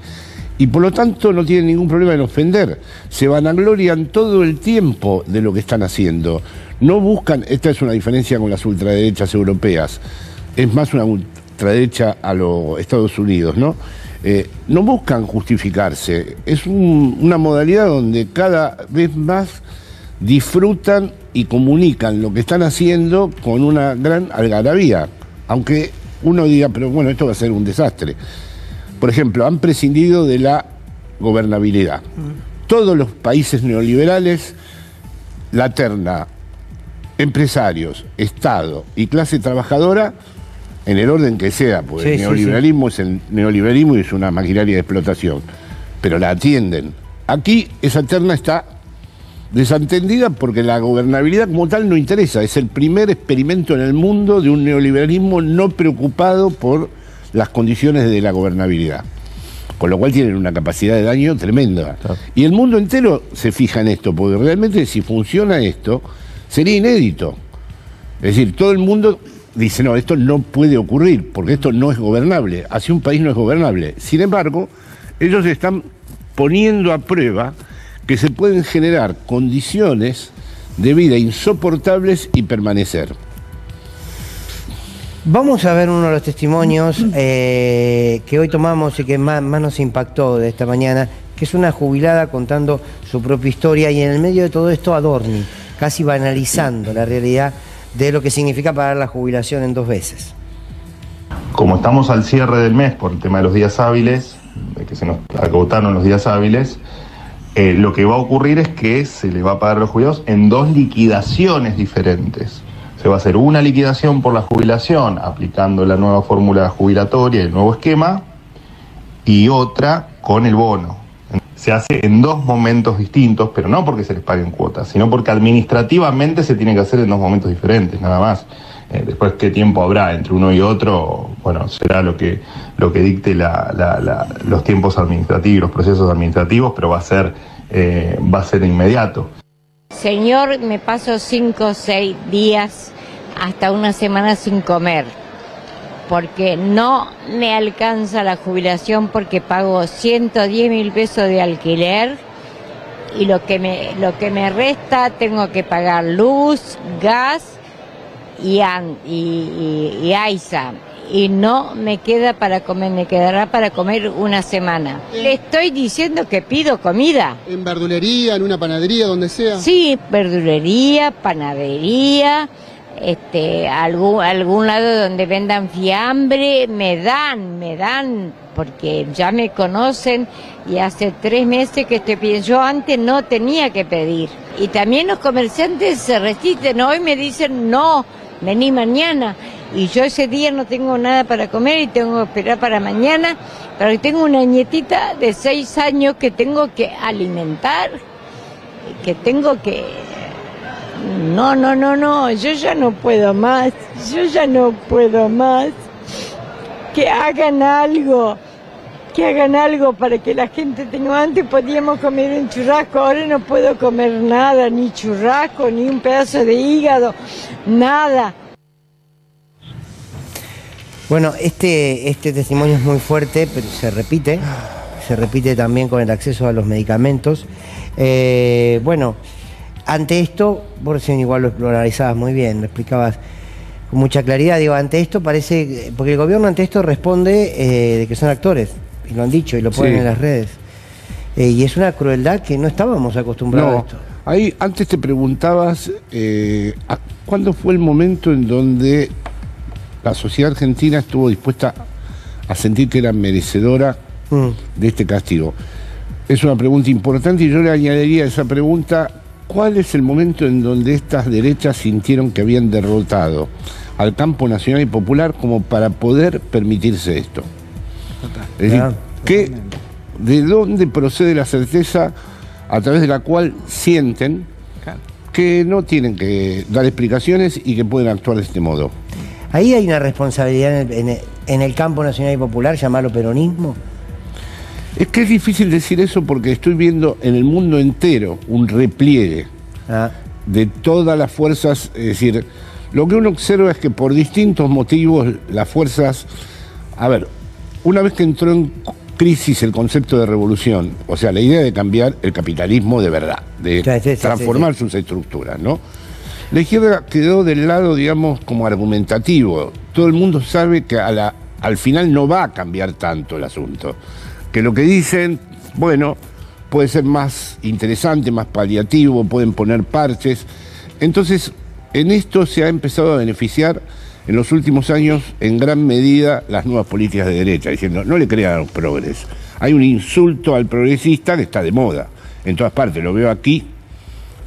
Y por lo tanto no tienen ningún problema en ofender, se vanaglorian todo el tiempo de lo que están haciendo. No buscan, esta es una diferencia con las ultraderechas europeas, es más una ultraderecha a los Estados Unidos, ¿no? No buscan justificarse, es una modalidad donde cada vez más disfrutan y comunican lo que están haciendo con una gran algarabía, aunque uno diga, pero bueno, esto va a ser un desastre. Por ejemplo, han prescindido de la gobernabilidad. Todos los países neoliberales, la terna empresarios, Estado y clase trabajadora, en el orden que sea, porque el neoliberalismo es el neoliberalismo y es una maquinaria de explotación, pero la atienden. Aquí esa terna está desatendida porque la gobernabilidad como tal no interesa. Es el primer experimento en el mundo de un neoliberalismo no preocupado por las condiciones de la gobernabilidad, con lo cual tienen una capacidad de daño tremenda. Claro. Y el mundo entero se fija en esto, porque realmente si funciona esto, sería inédito. Es decir, todo el mundo dice, no, esto no puede ocurrir, porque esto no es gobernable, así un país no es gobernable. Sin embargo, ellos están poniendo a prueba que se pueden generar condiciones de vida insoportables y permanecer. Vamos a ver uno de los testimonios que hoy tomamos y que más nos impactó de esta mañana, que es una jubilada contando su propia historia y en el medio de todo esto Adorni, casi banalizando la realidad de lo que significa pagar la jubilación en 2 veces. Como estamos al cierre del mes por el tema de los días hábiles, de que se nos agotaron los días hábiles, lo que va a ocurrir es que se le va a pagar a los jubilados en 2 liquidaciones diferentes. Se va a hacer una liquidación por la jubilación, aplicando la nueva fórmula jubilatoria, el nuevo esquema, y otra con el bono. Se hace en 2 momentos distintos, pero no porque se les paguen cuotas, sino porque administrativamente se tiene que hacer en 2 momentos diferentes, nada más. Después, ¿qué tiempo habrá entre uno y otro? Bueno, será lo que dicte los tiempos administrativos, los procesos administrativos, pero va a ser inmediato. Señor, me paso 5 o 6 días hasta una semana sin comer, porque no me alcanza la jubilación porque pago 110.000 pesos de alquiler y lo que me resta tengo que pagar luz, gas y AISA. Y no me queda para comer, me quedará para comer una semana. Le estoy diciendo que pido comida. ¿En verdulería, en una panadería, donde sea? Sí, verdulería, panadería, algún lado donde vendan fiambre, me dan, porque ya me conocen y hace 3 meses que estoy pidiendo. Yo antes no tenía que pedir. Y también los comerciantes se resisten. Hoy me dicen, no, vení mañana. Y yo ese día no tengo nada para comer y tengo que esperar para mañana, pero tengo una nietita de 6 años que tengo que alimentar, que tengo que... No, yo ya no puedo más, que hagan algo para que la gente tenga. Antes podíamos comer un churrasco, ahora no puedo comer nada, ni churrasco, ni un pedazo de hígado, nada. Bueno, este testimonio es muy fuerte, pero se repite también con el acceso a los medicamentos. Bueno, ante esto, vos recién igual lo analizabas muy bien, lo explicabas con mucha claridad. Digo, ante esto parece, porque el gobierno ante esto responde de que son actores, y lo han dicho y lo ponen en las redes. Y es una crueldad que no estábamos acostumbrados a esto. Ahí, antes te preguntabas, ¿cuándo fue el momento en donde la sociedad argentina estuvo dispuesta a sentir que era merecedora de este castigo? Es una pregunta importante y yo le añadiría a esa pregunta, ¿cuál es el momento en donde estas derechas sintieron que habían derrotado al campo nacional y popular como para poder permitirse esto? Es decir, ¿de dónde procede la certeza a través de la cual sienten que no tienen que dar explicaciones y que pueden actuar de este modo? Ahí hay una responsabilidad en el campo nacional y popular, llamarlo peronismo. Es que es difícil decir eso porque estoy viendo en el mundo entero un repliegue de todas las fuerzas. Es decir, lo que uno observa es que por distintos motivos las fuerzas... A ver, una vez que entró en crisis el concepto de revolución, o sea, la idea de cambiar el capitalismo de verdad, de transformar sus estructuras, ¿no? La izquierda quedó del lado, digamos, como argumentativo. Todo el mundo sabe que al final no va a cambiar tanto el asunto. Que lo que dicen, bueno, puede ser más interesante, más paliativo, pueden poner parches. Entonces, en esto se ha empezado a beneficiar en los últimos años, en gran medida, las nuevas políticas de derecha, diciendo, no le crean a los progres. Hay un insulto al progresista que está de moda. En todas partes, lo veo aquí.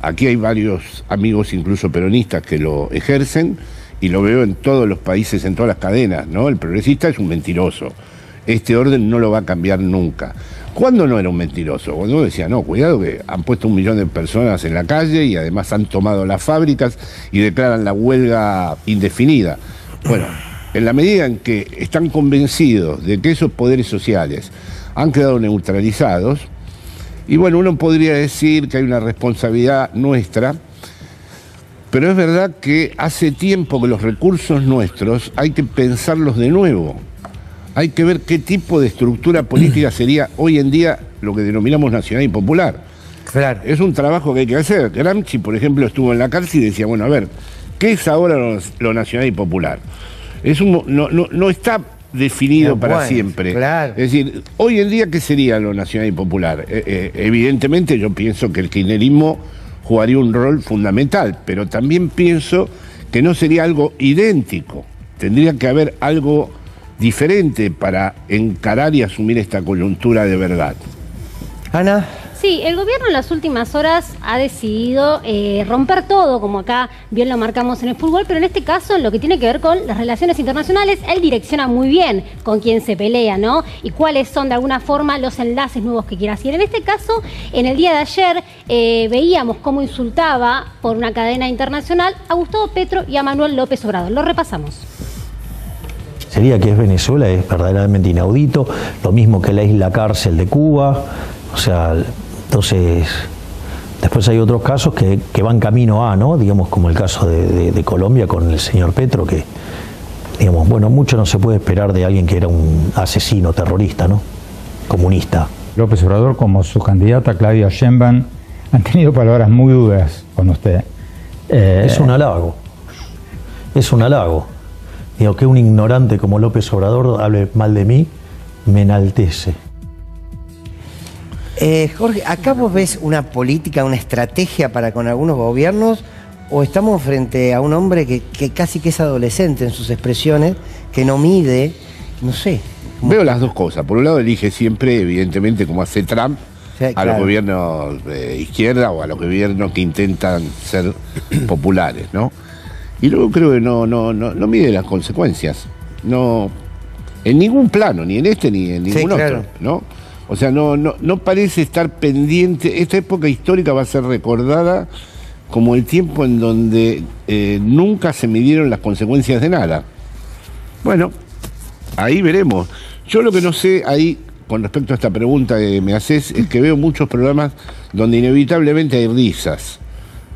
Aquí hay varios amigos, incluso peronistas, que lo ejercen, y lo veo en todos los países, en todas las cadenas, ¿no? El progresista es un mentiroso. Este orden no lo va a cambiar nunca. ¿Cuándo no era un mentiroso? Cuando uno decía, no, cuidado que han puesto 1 millón de personas en la calle y además han tomado las fábricas y declaran la huelga indefinida. Bueno, en la medida en que están convencidos de que esos poderes sociales han quedado neutralizados, y bueno, uno podría decir que hay una responsabilidad nuestra, pero es verdad que hace tiempo que los recursos nuestros hay que pensarlos de nuevo. Hay que ver qué tipo de estructura política sería hoy en día lo que denominamos nacional y popular. Claro. Es un trabajo que hay que hacer. Gramsci, por ejemplo, estuvo en la cárcel y decía, bueno, a ver, ¿qué es ahora lo nacional y popular? No está definido para siempre. Claro. Es decir, hoy en día, ¿qué sería lo nacional y popular? Evidentemente yo pienso que el kirchnerismo jugaría un rol fundamental, pero también pienso que no sería algo idéntico. Tendría que haber algo diferente para encarar y asumir esta coyuntura de verdad. Ana. Sí, el gobierno en las últimas horas ha decidido romper todo, como acá bien lo marcamos en el fútbol, pero en este caso, en lo que tiene que ver con las relaciones internacionales, él direcciona muy bien con quién se pelea, ¿no? Y cuáles son, de alguna forma, los enlaces nuevos que quiere hacer. En este caso, en el día de ayer, veíamos cómo insultaba por una cadena internacional a Gustavo Petro y a Manuel López Obrador. Lo repasamos. Sería que es Venezuela, es verdaderamente inaudito, lo mismo que la isla cárcel de Cuba, o sea, entonces, después hay otros casos que van camino a, ¿no? Digamos, como el caso de Colombia con el señor Petro, que, digamos, bueno, mucho no se puede esperar de alguien que era un asesino terrorista, ¿no? Comunista. López Obrador, como su candidata Claudia Sheinbaum, han tenido palabras muy duras con usted. Es un halago, es un halago. Digo, que un ignorante como López Obrador hable mal de mí, me enaltece. Jorge, ¿acá vos ves una política, una estrategia para con algunos gobiernos o estamos frente a un hombre que casi que es adolescente en sus expresiones, que no mide, no sé? Veo las dos cosas. Por un lado elige siempre, evidentemente, como hace Trump, Sí, a claro. los gobiernos de izquierda o a los gobiernos que intentan ser populares, ¿no? Y luego creo que no mide las consecuencias. No, en ningún plano, ni en este ni en ningún claro. otro, ¿no? O sea, no parece estar pendiente. Esta época histórica va a ser recordada como el tiempo en donde nunca se midieron las consecuencias de nada. Bueno, ahí veremos. Yo lo que no sé ahí, con respecto a esta pregunta que me haces, es que veo muchos programas donde inevitablemente hay risas,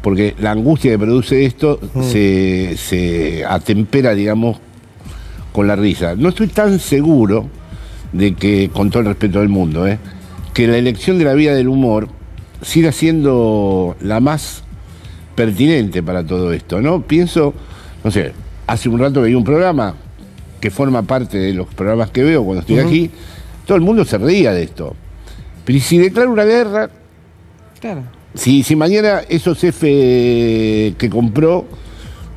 porque la angustia que produce esto se atempera, digamos, con la risa. No estoy tan seguro de que, con todo el respeto del mundo, que la elección de la vía del humor siga siendo la más pertinente para todo esto, ¿no? Pienso, no sé, hace un rato veía un programa que forma parte de los programas que veo cuando estoy aquí. Todo el mundo se reía de esto. Pero ¿y si declara una guerra? Claro. Si mañana esos F que compró,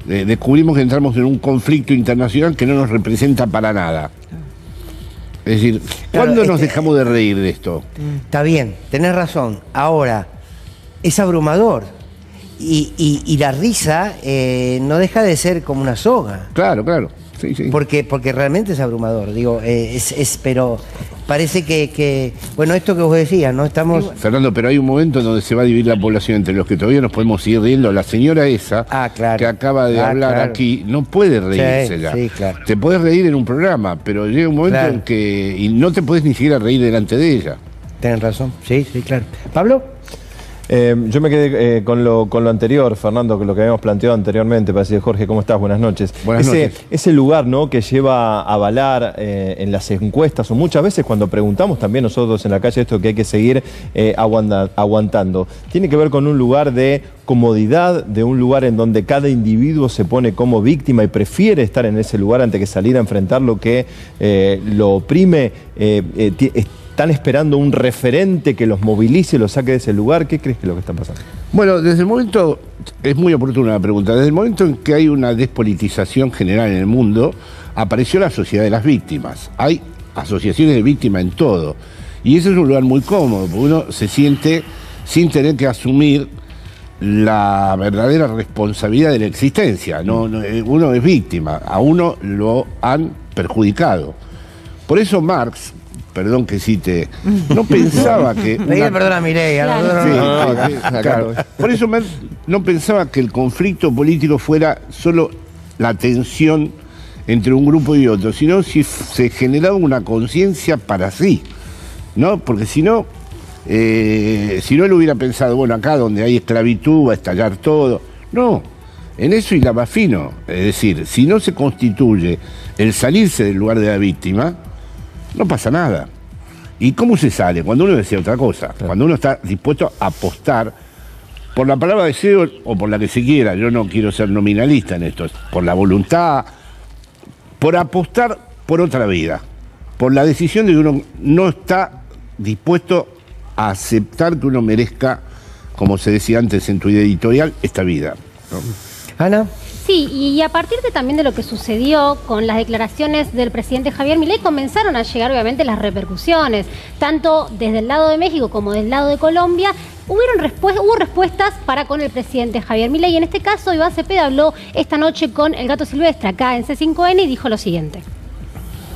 descubrimos que entramos en un conflicto internacional que no nos representa para nada. Es decir, ¿cuándo nos dejamos de reír de esto? Está bien, tenés razón. Ahora, es abrumador. Y la risa no deja de ser como una soga. Claro, claro. Sí, sí. Porque realmente es abrumador. Digo, pero parece que, bueno, esto que vos decías, ¿no? Estamos... Fernando, pero hay un momento en donde se va a dividir la población entre los que todavía nos podemos seguir riendo. La señora esa, que acaba de hablar aquí, no puede reírse ya. Sí, claro. Te podés reír en un programa, pero llega un momento en que... Y no te podés ni siquiera reír delante de ella. Tenés razón, sí, claro. ¿Pablo? Yo me quedé con lo anterior, Fernando, que lo que habíamos planteado anteriormente. Para decir, Jorge, ¿cómo estás? Buenas noches. Buenas noches. Ese lugar, ¿no?, que lleva a avalar en las encuestas, o muchas veces cuando preguntamos también nosotros en la calle esto que hay que seguir aguantando, tiene que ver con un lugar de comodidad, de un lugar en donde cada individuo se pone como víctima y prefiere estar en ese lugar antes que salir a enfrentar lo que lo oprime. ¿Están esperando un referente que los movilice y los saque de ese lugar? ¿Qué crees que es lo que está pasando? Bueno, desde el momento, es muy oportuna la pregunta, desde el momento en que hay una despolitización general en el mundo, apareció la sociedad de las víctimas. Hay asociaciones de víctimas en todo. Y ese es un lugar muy cómodo, porque uno se siente sin tener que asumir la verdadera responsabilidad de la existencia. Uno es víctima, a uno lo han perjudicado. Por eso Marx, perdón que cite, no pensaba que... Perdona, Mireia. Claro. Por eso no pensaba que el conflicto político fuera solo la tensión entre un grupo y otro, sino si se generaba una conciencia para sí, ¿no? Porque si no él hubiera pensado, bueno, acá donde hay esclavitud va a estallar todo. No, en eso hilaba fino. Es decir, si no se constituye el salirse del lugar de la víctima, no pasa nada. ¿Y cómo se sale? Cuando uno decía otra cosa, cuando uno está dispuesto a apostar por la palabra deseo o por la que se quiera. Yo no quiero ser nominalista en esto, por la voluntad, por apostar por otra vida, por la decisión de que uno no está dispuesto a aceptar que uno merezca, como se decía antes en tu editorial, esta vida, ¿no? Ana. Sí, y a partir también de lo que sucedió con las declaraciones del presidente Javier Milei, comenzaron a llegar obviamente las repercusiones, tanto desde el lado de México como del lado de Colombia. Hubo respuestas para con el presidente Javier Milei, y en este caso Iván Cepeda habló esta noche con El Gato Silvestre acá en C5N y dijo lo siguiente.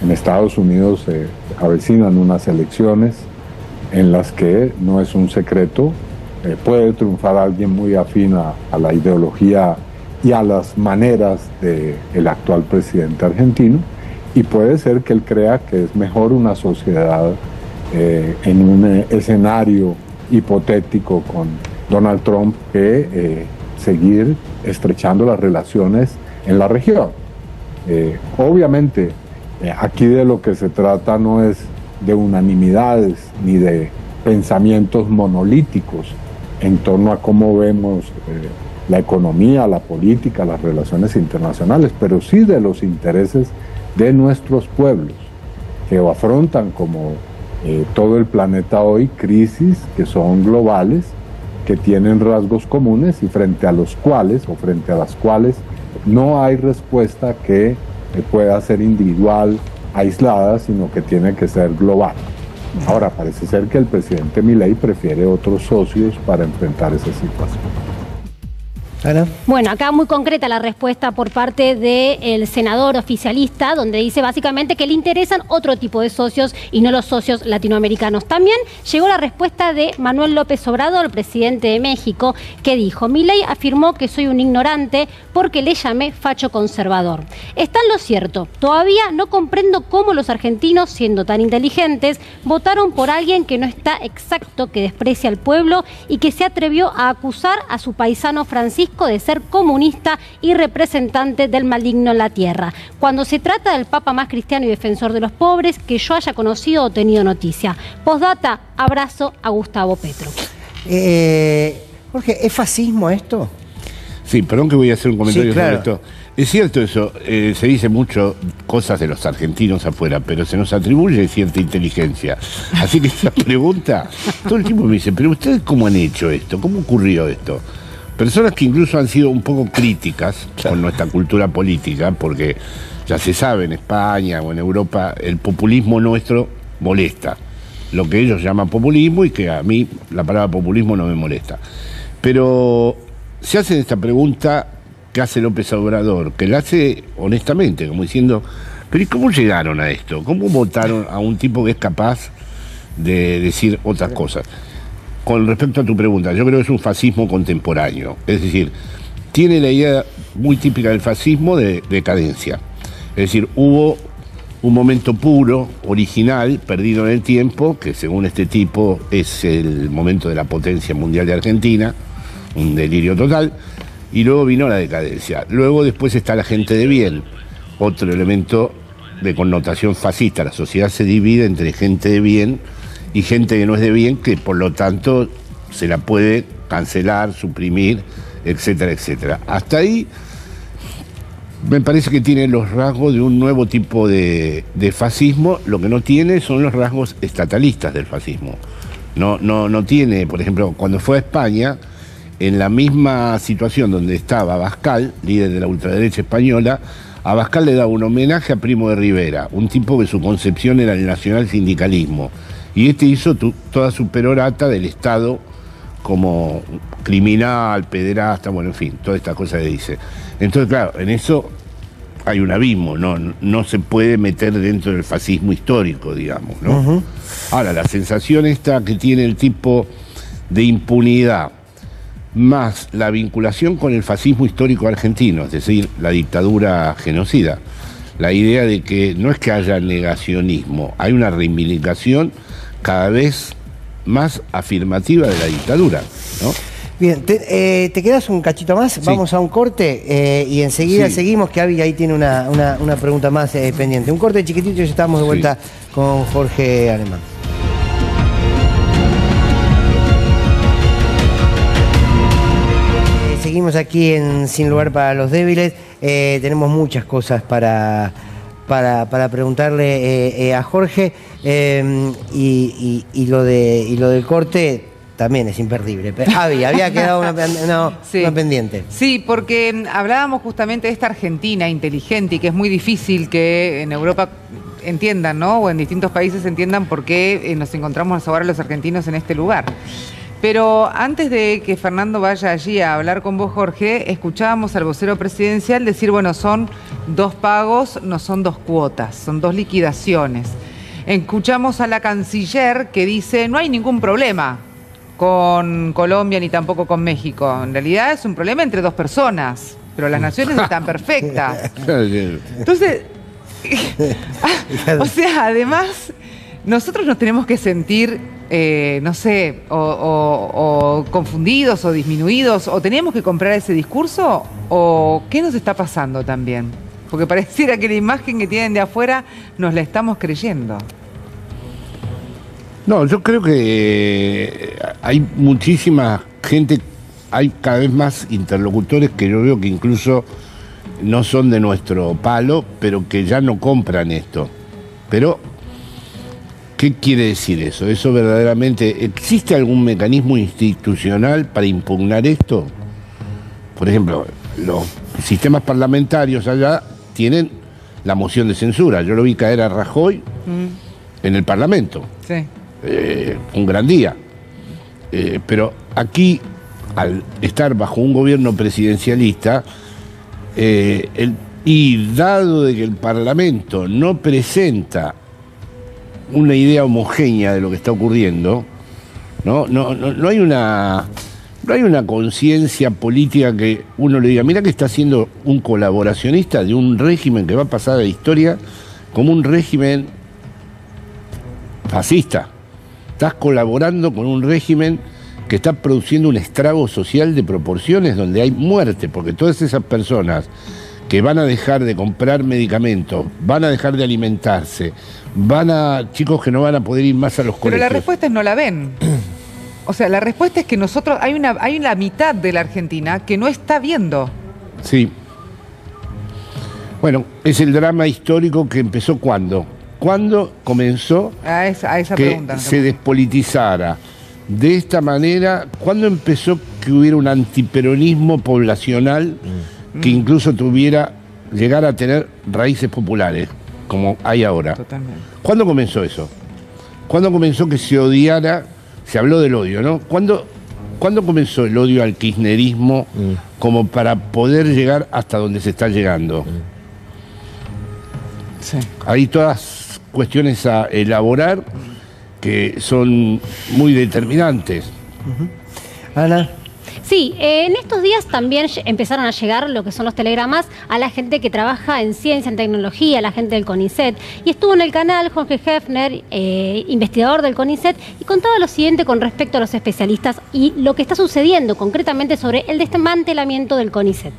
En Estados Unidos se avecinan unas elecciones en las que, no es un secreto, puede triunfar alguien muy afín a la ideología y a las maneras del actual presidente argentino, y puede ser que él crea que es mejor una sociedad en un escenario hipotético con Donald Trump que seguir estrechando las relaciones en la región. Obviamente, aquí de lo que se trata no es de unanimidades ni de pensamientos monolíticos en torno a cómo vemos la economía, la política, las relaciones internacionales, pero sí de los intereses de nuestros pueblos, que afrontan, como todo el planeta hoy, crisis que son globales, que tienen rasgos comunes y frente a los cuales o frente a las cuales no hay respuesta que pueda ser individual, aislada, sino que tiene que ser global. Ahora, parece ser que el presidente Milei prefiere otros socios para enfrentar esa situación. ¿Ana? Bueno, acá muy concreta la respuesta por parte del senador oficialista, donde dice básicamente que le interesan otro tipo de socios y no los socios latinoamericanos. También llegó la respuesta de Manuel López Obrador, el presidente de México, que dijo: Milei afirmó que soy un ignorante porque le llamé facho conservador. Está en lo cierto, todavía no comprendo cómo los argentinos, siendo tan inteligentes, votaron por alguien que no está exacto, que desprecia al pueblo y que se atrevió a acusar a su paisano Francisco de ser comunista y representante del maligno en la tierra, cuando se trata del papa más cristiano y defensor de los pobres que yo haya conocido o tenido noticia. Postdata, abrazo a Gustavo Petro. Jorge, ¿es fascismo esto? Sí, perdón que voy a hacer un comentario Sí, claro. sobre esto. Es cierto eso, se dice mucho cosas de los argentinos afuera, pero se nos atribuye cierta inteligencia. Así que esa pregunta, todo el tiempo me dicen, pero ¿ustedes cómo han hecho esto? ¿Cómo ocurrió esto? Personas que incluso han sido un poco críticas con nuestra cultura política, porque ya se sabe, en España o en Europa, el populismo nuestro molesta. Lo que ellos llaman populismo y que a mí la palabra populismo no me molesta. Pero se hace esta pregunta que hace López Obrador, que la hace honestamente, como diciendo, pero ¿y cómo llegaron a esto? ¿Cómo votaron a un tipo que es capaz de decir otras cosas? Con respecto a tu pregunta, yo creo que es un fascismo contemporáneo, es decir, tiene la idea muy típica del fascismo de decadencia. Es decir, hubo un momento puro, original, perdido en el tiempo, que según este tipo es el momento de la potencia mundial de Argentina, un delirio total, y luego vino la decadencia. Luego después está la gente de bien, otro elemento de connotación fascista. La sociedad se divide entre gente de bien y gente que no es de bien, que por lo tanto se la puede cancelar, suprimir, etcétera, etcétera. Hasta ahí me parece que tiene los rasgos de un nuevo tipo de fascismo. Lo que no tiene son los rasgos estatalistas del fascismo. No tiene, por ejemplo, cuando fue a España, en la misma situación donde estaba Abascal, líder de la ultraderecha española, Abascal le daba un homenaje a Primo de Rivera, un tipo que su concepción era el nacional sindicalismo. Y este hizo toda su perorata del Estado como criminal, pederasta, bueno, en fin, toda esta cosa que dice. Entonces, claro, en eso hay un abismo, no se puede meter dentro del fascismo histórico, digamos, ¿no? Ahora, la sensación esta que tiene el tipo de impunidad, más la vinculación con el fascismo histórico argentino, es decir, la dictadura genocida, la idea de que no es que haya negacionismo, hay una reivindicación cada vez más afirmativa de la dictadura, ¿no? Bien, te quedas un cachito más, sí. Vamos a un corte y enseguida seguimos, que Avi ahí tiene una pregunta más pendiente. Un corte chiquitito y ya estamos de vuelta con Jorge Alemán. Seguimos aquí en Sin Lugar para los Débiles. Tenemos muchas cosas para preguntarle a Jorge y lo del corte también es imperdible. Había quedado una pendiente. Sí, porque hablábamos justamente de esta Argentina inteligente y que es muy difícil que en Europa entiendan, ¿no? O en distintos países entiendan por qué nos encontramos ahora los argentinos en este lugar. Pero antes de que Fernando vaya allí a hablar con vos, Jorge, escuchábamos al vocero presidencial decir, bueno, son 2 pagos, no son 2 cuotas, son 2 liquidaciones. Escuchamos a la canciller que dice, no hay ningún problema con Colombia ni tampoco con México. En realidad es un problema entre 2 personas, pero las naciones están perfectas. Entonces, o sea, además, nosotros nos tenemos que sentir, no sé, o confundidos o disminuidos, o tenemos que comprar ese discurso, o qué nos está pasando también. Porque pareciera que la imagen que tienen de afuera nos la estamos creyendo. No, yo creo que hay muchísima gente, hay cada vez más interlocutores que yo veo que incluso no son de nuestro palo, pero que ya no compran esto. Pero ¿Qué quiere decir eso? ¿Eso verdaderamente existe algún mecanismo institucional para impugnar esto? Por ejemplo, los sistemas parlamentarios allá tienen la moción de censura. Yo lo vi caer a Rajoy en el Parlamento. Sí. Un gran día. Pero aquí, al estar bajo un gobierno presidencialista, y dado de que el Parlamento no presenta una idea homogénea de lo que está ocurriendo, no hay una conciencia política que uno le diga, mira que está siendo un colaboracionista de un régimen que va a pasar a la historia como un régimen fascista. Estás colaborando con un régimen que está produciendo un estrago social de proporciones donde hay muerte, porque todas esas personas que van a dejar de comprar medicamentos, van a dejar de alimentarse, chicos que no van a poder ir más a los colegios. Pero la respuesta es no la ven. O sea, la respuesta es que nosotros, hay una mitad de la Argentina que no está viendo. Sí. Bueno, es el drama histórico que empezó ¿cuándo? ¿Cuándo comenzó a esa que pregunta se despolitizara de esta manera? ¿Cuándo empezó que hubiera un antiperonismo poblacional que incluso llegara a tener raíces populares, como hay ahora? Totalmente. ¿Cuándo comenzó eso? ¿Cuándo comenzó que se odiara? Se habló del odio, ¿no? ¿Cuándo comenzó el odio al kirchnerismo como para poder llegar hasta donde se está llegando? Sí. Hay todas cuestiones a elaborar que son muy determinantes. Ana. Sí, en estos días también empezaron a llegar lo que son los telegramas a la gente que trabaja en ciencia, en tecnología, a la gente del CONICET. Y estuvo en el canal Jorge Hefner, investigador del CONICET, y contaba lo siguiente con respecto a los especialistas y lo que está sucediendo concretamente sobre el desmantelamiento del CONICET.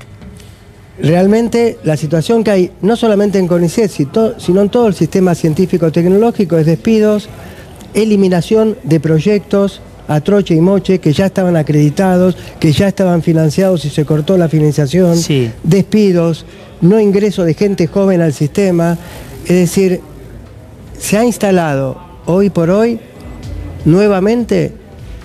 Realmente la situación que hay, no solamente en CONICET, sino en todo el sistema científico-tecnológico, es despidos, eliminación de proyectos a troche y moche que ya estaban acreditados, que ya estaban financiados y se cortó la financiación, despidos, no ingreso de gente joven al sistema. Es decir, se ha instalado hoy por hoy nuevamente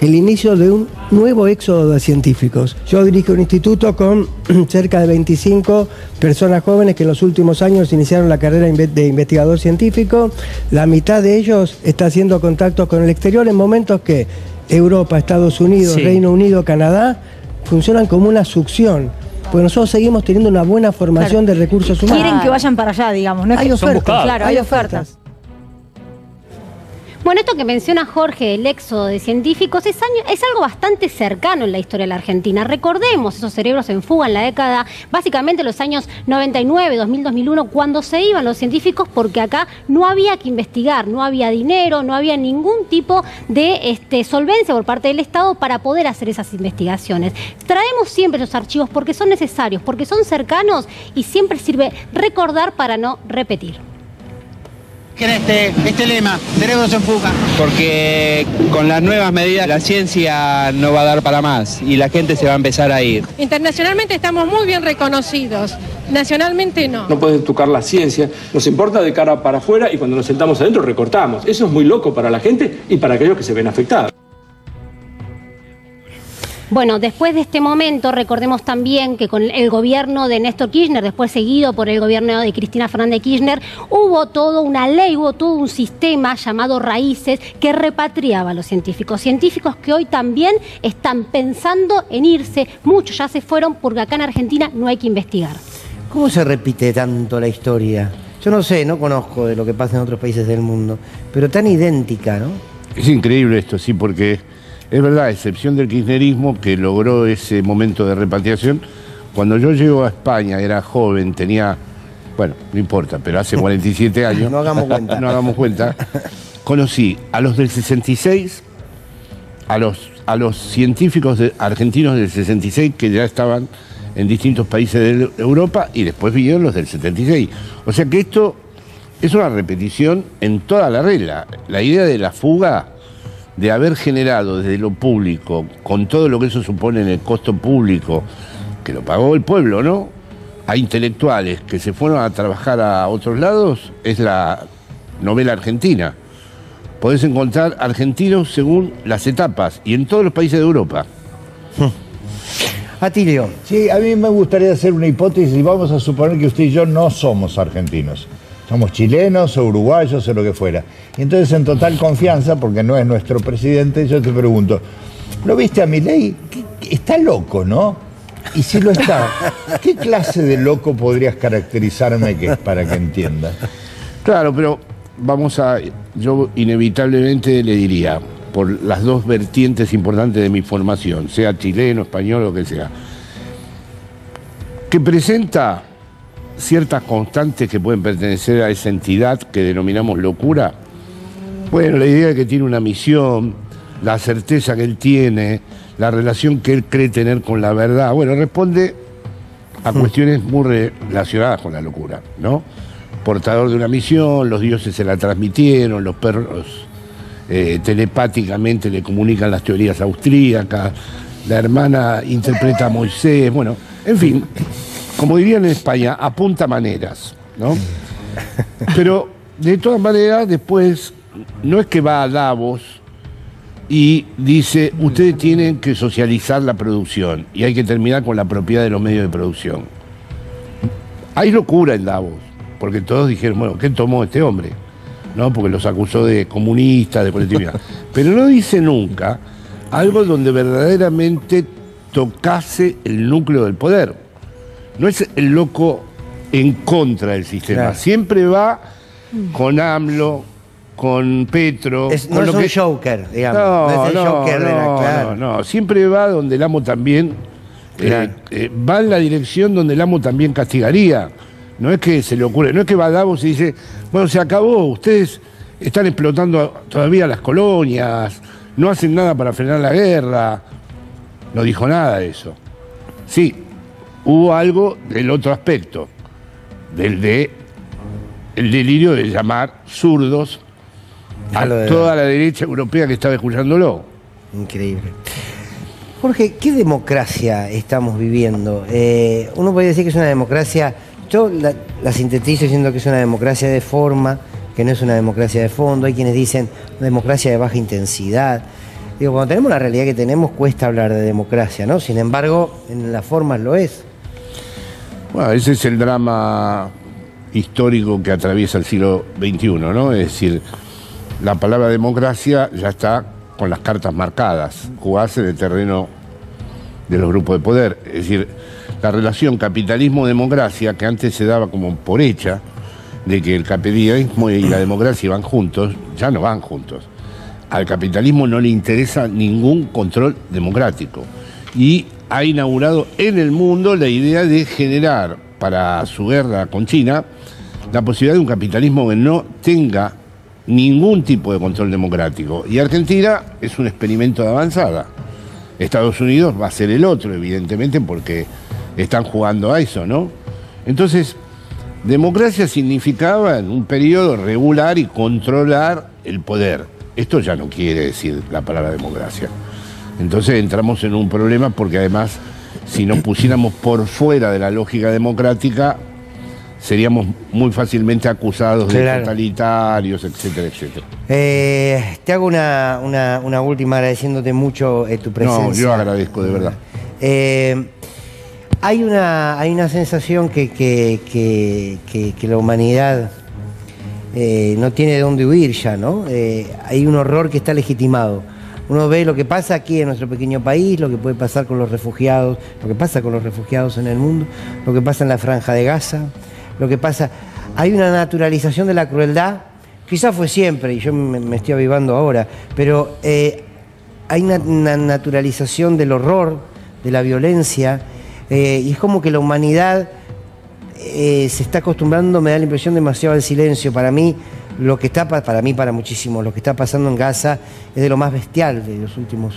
el inicio de un nuevo éxodo de científicos. Yo dirijo un instituto con cerca de 25 personas jóvenes que en los últimos años iniciaron la carrera de investigador científico. La mitad de ellos está haciendo contactos con el exterior en momentos que Europa, Estados Unidos, Reino Unido, Canadá funcionan como una succión. Porque nosotros seguimos teniendo una buena formación de recursos humanos. Quieren que vayan para allá, digamos. No es hay que ofertas, claro, hay ofertas. Bueno, esto que menciona Jorge, el éxodo de científicos, es algo bastante cercano en la historia de la Argentina. Recordemos esos cerebros en fuga en la década, básicamente los años 99, 2000, 2001, cuando se iban los científicos porque acá no había que investigar, no había dinero, no había ningún tipo de solvencia por parte del Estado para poder hacer esas investigaciones. Traemos siempre esos archivos porque son necesarios, porque son cercanos y siempre sirve recordar para no repetir. Este lema, cerebros en fuga. Porque con las nuevas medidas la ciencia no va a dar para más y la gente se va a empezar a ir. Internacionalmente estamos muy bien reconocidos, nacionalmente no. No puedes tocar la ciencia, nos importa de cara para afuera y cuando nos sentamos adentro recortamos. Eso es muy loco para la gente y para aquellos que se ven afectados. Bueno, después de este momento, recordemos también que con el gobierno de Néstor Kirchner, después seguido por el gobierno de Cristina Fernández de Kirchner, hubo toda una ley, hubo todo un sistema llamado Raíces que repatriaba a los científicos. Científicos que hoy también están pensando en irse, muchos ya se fueron porque acá en Argentina no hay que investigar. ¿Cómo se repite tanto la historia? Yo no sé, no conozco de lo que pasa en otros países del mundo, pero tan idéntica, ¿no? Es increíble esto, sí, porque es verdad, a excepción del kirchnerismo que logró ese momento de repatriación. Cuando yo llego a España, era joven, tenía, bueno, no importa, pero hace 47 años. No hagamos cuenta. No hagamos cuenta. Conocí a los del 66, a los científicos argentinos del 66 que ya estaban en distintos países de Europa y después vinieron los del 76. O sea que esto es una repetición en toda la regla. La idea de la fuga, de haber generado desde lo público, con todo lo que eso supone en el costo público, que lo pagó el pueblo, ¿no?, a intelectuales que se fueron a trabajar a otros lados, es la novela argentina. podés encontrar argentinos según las etapas y en todos los países de Europa. Atilio. Sí, a mí me gustaría hacer una hipótesis y vamos a suponer que usted y yo no somos argentinos. Somos chilenos o uruguayos o lo que fuera. Y entonces en total confianza, porque no es nuestro presidente, yo te pregunto, ¿lo viste a Milei? Está loco, ¿no? Y si lo está, ¿qué clase de loco podrías caracterizarme que es para que entienda? Claro, pero yo inevitablemente le diría, por las dos vertientes importantes de mi formación, sea chileno, español o lo que sea, que presenta ciertas constantes que pueden pertenecer a esa entidad que denominamos locura. Bueno, la idea de que tiene una misión, la certeza que él tiene, la relación que él cree tener con la verdad, bueno, responde a cuestiones muy relacionadas con la locura, ¿no? Portador de una misión, los dioses se la transmitieron, los perros telepáticamente le comunican las teorías austríacas, la hermana interpreta a Moisés, bueno, en fin, como dirían en España, apunta maneras, ¿no? Pero de todas maneras después no es que va a Davos y dice, ustedes tienen que socializar la producción y hay que terminar con la propiedad de los medios de producción. Hay locura en Davos, porque todos dijeron, bueno, ¿qué tomó este hombre? ¿No? Porque los acusó de comunistas, de colectividad. Pero no dice nunca algo donde verdaderamente tocase el núcleo del poder. No es el loco en contra del sistema. Claro. Siempre va con AMLO, con Petro. No es un Joker, digamos. No es el Joker de la, claro. No. Siempre va donde el amo también, claro. Va en la dirección donde el amo también castigaría. No es que se le ocurre, no es que va a Davos y dice, bueno, se acabó, ustedes están explotando todavía las colonias, no hacen nada para frenar la guerra. No dijo nada de eso. Sí, hubo algo del otro aspecto, el delirio de llamar zurdos a toda la derecha europea que estaba escuchándolo. Increíble. Jorge, ¿qué democracia estamos viviendo? Uno podría decir que es una democracia, yo la sintetizo diciendo que es una democracia de forma, que no es una democracia de fondo. Hay quienes dicen una democracia de baja intensidad. Digo, cuando tenemos la realidad que tenemos, cuesta hablar de democracia, ¿no? Sin embargo, en las formas lo es. Bueno, ese es el drama histórico que atraviesa el siglo XXI, ¿no? Es decir, la palabra democracia ya está con las cartas marcadas, jugás en el terreno de los grupos de poder. Es decir, la relación capitalismo-democracia, que antes se daba como por hecha, de que el capitalismo y la democracia van juntos, ya no van juntos. Al capitalismo no le interesa ningún control democrático. Y ha inaugurado en el mundo la idea de generar, para su guerra con China, la posibilidad de un capitalismo que no tenga ningún tipo de control democrático. Y Argentina es un experimento de avanzada. Estados Unidos va a ser el otro, evidentemente, porque están jugando a eso, ¿no? Entonces, democracia significaba en un periodo regular y controlar el poder. Esto ya no quiere decir la palabra democracia. Entonces entramos en un problema porque además, si nos pusiéramos por fuera de la lógica democrática, seríamos muy fácilmente acusados de totalitarios, etcétera, etcétera. Te hago una última agradeciéndote mucho tu presencia. No, yo agradezco, de verdad. Hay una sensación que la humanidad no tiene de dónde huir ya, ¿no? Hay un horror que está legitimado. Uno ve lo que pasa aquí en nuestro pequeño país, lo que puede pasar con los refugiados, lo que pasa con los refugiados en el mundo, lo que pasa en la Franja de Gaza, lo que pasa... Hay una naturalización de la crueldad, quizás fue siempre, y yo me estoy avivando ahora, pero hay una naturalización del horror, de la violencia, y es como que la humanidad se está acostumbrando, me da la impresión, demasiado al silencio. Para mí, para muchísimos, lo que está pasando en Gaza es de lo más bestial de los últimos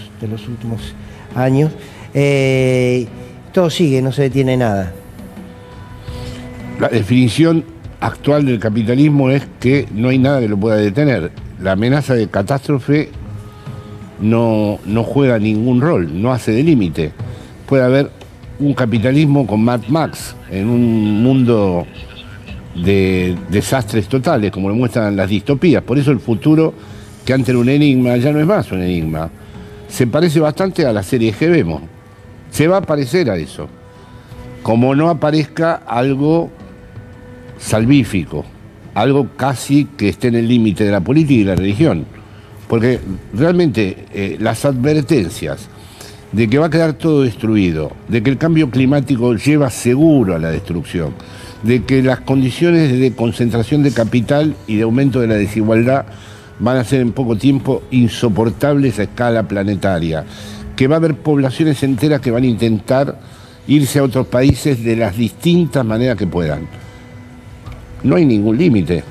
años. Todo sigue, no se detiene nada. La definición actual del capitalismo es que no hay nada que lo pueda detener. La amenaza de catástrofe no juega ningún rol, no hace de límite. Puede haber un capitalismo con Mad Max en un mundo de desastres totales, como lo muestran las distopías. Por eso el futuro que antes era un enigma, ya no es más un enigma. Se parece bastante a la serie que vemos. Se va a parecer a eso. Como no aparezca algo salvífico, algo casi que esté en el límite de la política y la religión. Porque realmente las advertencias de que va a quedar todo destruido, de que el cambio climático lleva seguro a la destrucción, de que las condiciones de concentración de capital y de aumento de la desigualdad van a ser en poco tiempo insoportables a escala planetaria, que va a haber poblaciones enteras que van a intentar irse a otros países de las distintas maneras que puedan. No hay ningún límite,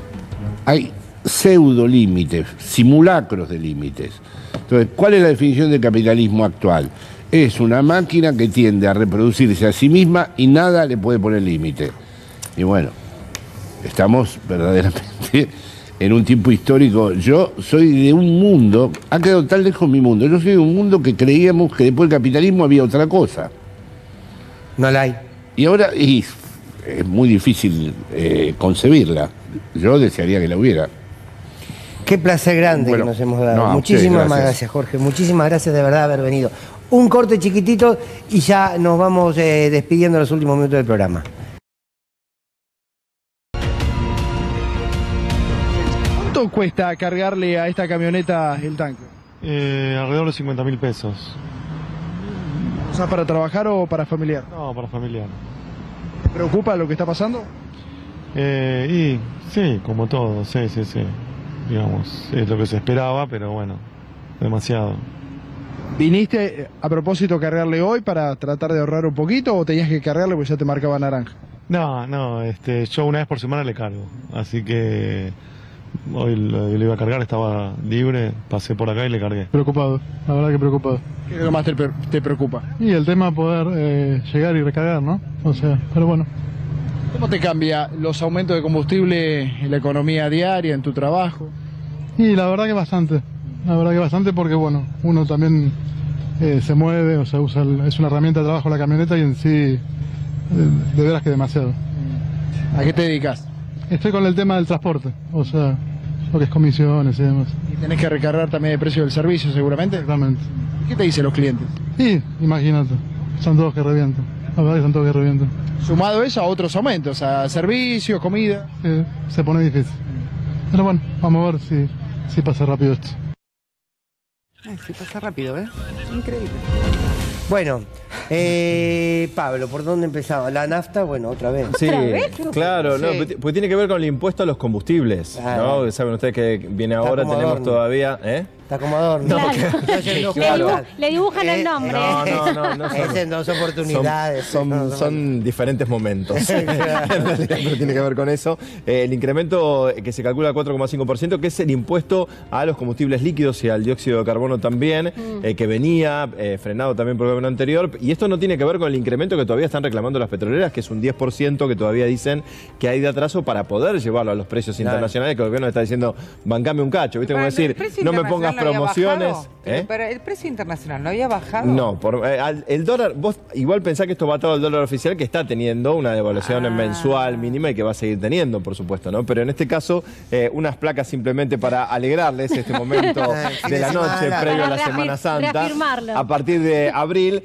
hay pseudo límites, simulacros de límites. Entonces, ¿cuál es la definición del capitalismo actual? Es una máquina que tiende a reproducirse a sí misma y nada le puede poner límite. Y bueno, estamos verdaderamente en un tiempo histórico. Yo soy de un mundo, ha quedado tan lejos mi mundo, yo soy de un mundo que creíamos que después del capitalismo había otra cosa. No la hay. Y ahora es muy difícil concebirla. Yo desearía que la hubiera. Qué placer grande que nos hemos dado. Muchísimas gracias, Jorge. Muchísimas gracias de verdad haber venido. Un corte chiquitito y ya nos vamos despidiendo en los últimos minutos del programa. ¿Cuánto cuesta cargarle a esta camioneta el tanque? Alrededor de 50.000 pesos. O sea, ¿para trabajar o para familiar? No, para familiar. ¿Te preocupa lo que está pasando? Y sí, como todo, sí. Digamos, es lo que se esperaba, pero bueno, demasiado. ¿Viniste a propósito cargarle hoy para tratar de ahorrar un poquito o tenías que cargarle porque ya te marcaba naranja? No, yo una vez por semana le cargo, así que hoy le iba a cargar, estaba libre, pasé por acá y le cargué. Preocupado, la verdad que preocupado. ¿Qué es lo que más te preocupa? Y el tema poder llegar y recargar, ¿no? O sea, pero bueno. ¿Cómo te cambia los aumentos de combustible en la economía diaria, en tu trabajo? Y la verdad que bastante. La verdad que bastante porque, bueno, uno también se mueve, o sea, es una herramienta de trabajo la camioneta y en sí, de veras que demasiado. ¿A qué te dedicas? Estoy con el tema del transporte, o sea, lo que es comisiones y demás. ¿Y tenés que recargar también el precio del servicio seguramente? Exactamente. ¿Qué te dicen los clientes? Sí, imagínate, son todos que revientan. La verdad que son todos que revientan. Sumado eso a otros aumentos, a servicios, comida. Se pone difícil. Pero bueno, vamos a ver si pasa rápido esto. Sí pasa rápido, ¿eh? Increíble. Bueno, Pablo, ¿por dónde empezaba? ¿La nafta? Bueno, otra vez. Sí, claro, no, pues tiene que ver con el impuesto a los combustibles, ¿no? Saben ustedes que viene ahora, tenemos todavía... Está como adorno. Claro. Le dibujan el nombre. No. Es en dos oportunidades. Son diferentes momentos. En realidad no tiene que ver con eso. El incremento que se calcula al 4,5%, que es el impuesto a los combustibles líquidos y al dióxido de carbono también, que venía frenado también por el gobierno anterior. Y esto no tiene que ver con el incremento que todavía están reclamando las petroleras, que es un 10% que todavía dicen que hay de atraso para poder llevarlo a los precios internacionales, que el gobierno está diciendo, bancame un cacho, ¿viste? Como decir, no me pongas promociones. Pero el precio internacional no había bajado. No, el dólar, vos igual pensás que esto va atado al dólar oficial, que está teniendo una devaluación mensual mínima y que va a seguir teniendo, por supuesto, ¿no? Pero en este caso, unas placas simplemente para alegrarles este momento de la noche previo a la Semana Santa. A partir de abril,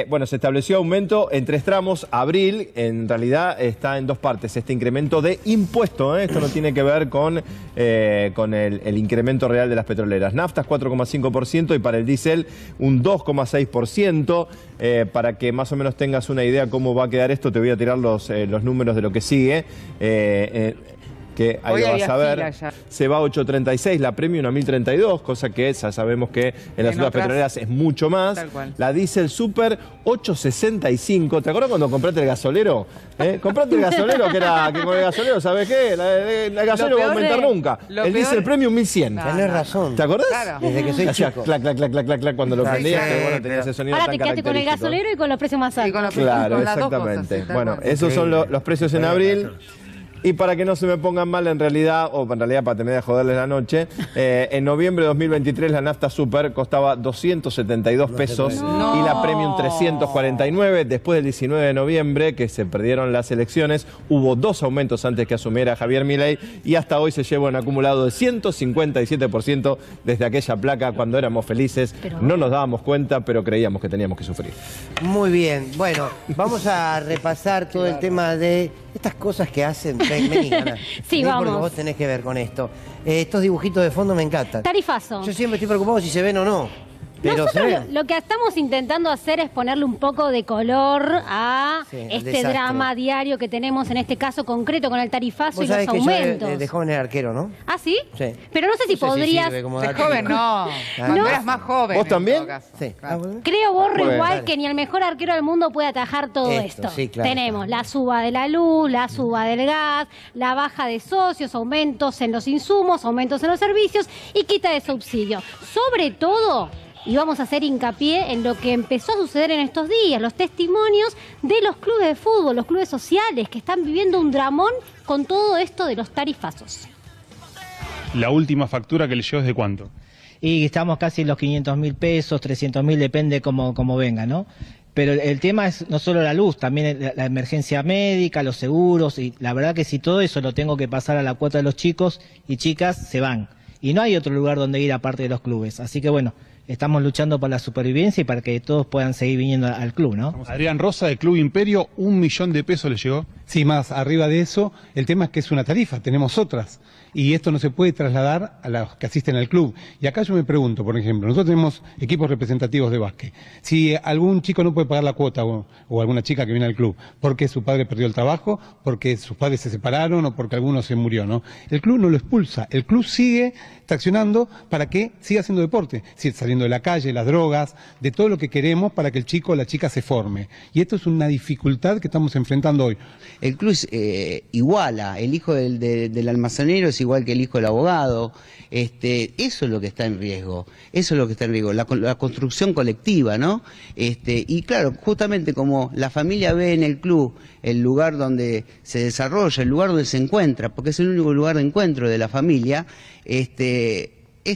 bueno, se estableció aumento en 3 tramos. Abril, en realidad, está en 2 partes. Este incremento de impuesto, esto no tiene que ver con el incremento real de las petroleras. Naftas 4,5% y para el diésel un 2,6%. Para que más o menos tengas una idea cómo va a quedar esto, te voy a tirar los números de lo que sigue. Que ahí lo vas a ver, se va a 8.36, la Premium a 1.032, cosa que ya sabemos que en las otras petroleras es mucho más. La Diesel Super 8.65. ¿Te acuerdas cuando compraste el gasolero? Compraste el gasolero, que con el gasolero, ¿sabes qué? El gasolero va a aumentar nunca. El Diesel Premium 1.100. Tenés razón. ¿Te acordás? Claro. Desde que soy chico. Clac, clac, clac, clac, clac, clac, cuando lo prendías, que bueno, tenías ese sonido Ahora tan te quedaste con el gasolero y con los precios más altos. Claro, exactamente. Bueno, esos son los precios en abril. Y para que no se me pongan mal en realidad, o en realidad para terminar de joderles la noche, en noviembre de 2023 la nafta super costaba 272 pesos y la premium 349. Después del 19 de noviembre, que se perdieron las elecciones, hubo 2 aumentos antes que asumiera Javier Milei y hasta hoy se lleva un acumulado de 157% desde aquella placa cuando éramos felices. No nos dábamos cuenta, pero creíamos que teníamos que sufrir. Muy bien, bueno, vamos a repasar todo el tema de estas cosas que hacen. Vení, Ana. Sí, vamos. Porque vos tenés que ver con esto. Estos dibujitos de fondo me encantan. Tarifazo. Yo siempre estoy preocupado si se ven o no. Pero se Nosotros ven. lo que estamos intentando hacer es ponerle un poco de color a este desastre. drama diario que tenemos en este caso concreto con el tarifazo Vos y los sabés que aumentos. yo de joven era arquero, ¿no? ¿Ah, sí? Sí. Pero no sé si podrías... sirve como De dato. joven no, cuando No. eras más joven. ¿Vos también? en todo caso. Sí. Creo, Borre, Bueno, igual dale. que ni el mejor arquero del mundo puede atajar todo Esto, esto. sí, claro. Tenemos la suba de la luz, la suba del gas, la baja de socios, aumentos en los insumos, aumentos en los servicios y quita de subsidio. Sobre todo, y vamos a hacer hincapié en lo que empezó a suceder en estos días, los testimonios de los clubes de fútbol, los clubes sociales, que están viviendo un dramón con todo esto de los tarifazos. ¿La última factura que le llegó es de cuánto? Y estamos casi en los 500.000 pesos, 300.000, depende cómo venga, ¿no? Pero el tema es no solo la luz, también la emergencia médica, los seguros, y la verdad que si todo eso lo tengo que pasar a la cuota de los chicos y chicas, se van. Y no hay otro lugar donde ir aparte de los clubes. Así que bueno, estamos luchando por la supervivencia y para que todos puedan seguir viniendo al club, ¿no? Adrián Rosa, de Club Imperio, 1 millón de pesos le llegó. Sí, más arriba de eso, el tema es que es una tarifa, tenemos otras. Y esto no se puede trasladar a los que asisten al club. Y acá yo me pregunto, por ejemplo, nosotros tenemos equipos representativos de básquet. Si algún chico no puede pagar la cuota o alguna chica que viene al club, porque su padre perdió el trabajo, porque sus padres se separaron o porque alguno se murió, ¿no? El club no lo expulsa, el club sigue traccionando para que siga haciendo deporte, saliendo de la calle, las drogas, de todo lo que queremos para que el chico o la chica se forme. Y esto es una dificultad que estamos enfrentando hoy. El club iguala, el hijo del almacenero es igual que el hijo del abogado, eso es lo que está en riesgo, eso es lo que está en riesgo, la construcción colectiva, ¿no? Y claro, justamente como la familia ve en el club el lugar donde se desarrolla, el lugar donde se encuentra, porque es el único lugar de encuentro de la familia, es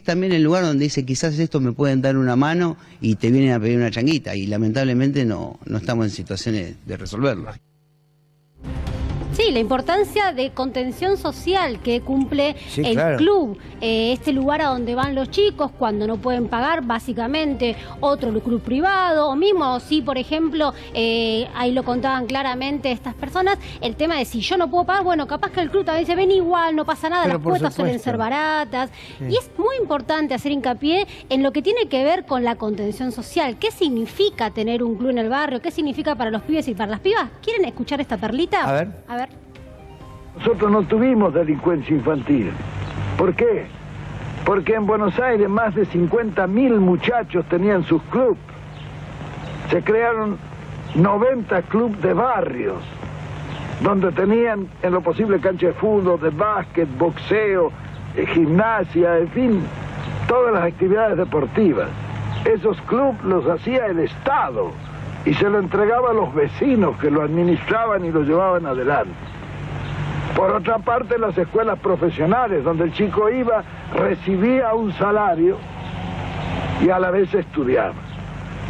también el lugar donde dice quizás esto me pueden dar una mano y te vienen a pedir una changuita, y lamentablemente no estamos en situaciones de resolverlo. Sí, la importancia de contención social que cumple el claro. club, este lugar a donde van los chicos cuando no pueden pagar, básicamente otro club privado, o mismo si, por ejemplo, ahí lo contaban claramente estas personas, el tema de si yo no puedo pagar, bueno, capaz que el club también dice, ven igual, no pasa nada, Pero las por cuotas suelen supuesto. ser baratas, Sí. y es muy importante hacer hincapié en lo que tiene que ver con la contención social. ¿Qué significa tener un club en el barrio? ¿Qué significa para los pibes y para las pibas? ¿Quieren escuchar esta perlita? A ver. A ver. Nosotros no tuvimos delincuencia infantil. ¿Por qué? Porque en Buenos Aires más de 50.000 muchachos tenían sus clubes. Se crearon 90 clubes de barrios, donde tenían en lo posible cancha de fútbol, de básquet, boxeo, gimnasia, en fin, todas las actividades deportivas. Esos clubes los hacía el Estado y se lo entregaba a los vecinos que lo administraban y lo llevaban adelante. Por otra parte, las escuelas profesionales, donde el chico iba, recibía un salario y a la vez estudiaba.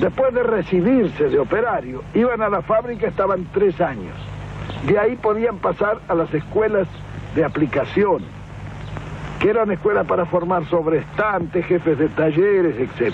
Después de recibirse de operario, iban a la fábrica, estaban 3 años. De ahí podían pasar a las escuelas de aplicación, que eran escuelas para formar sobrestantes, jefes de talleres, etc.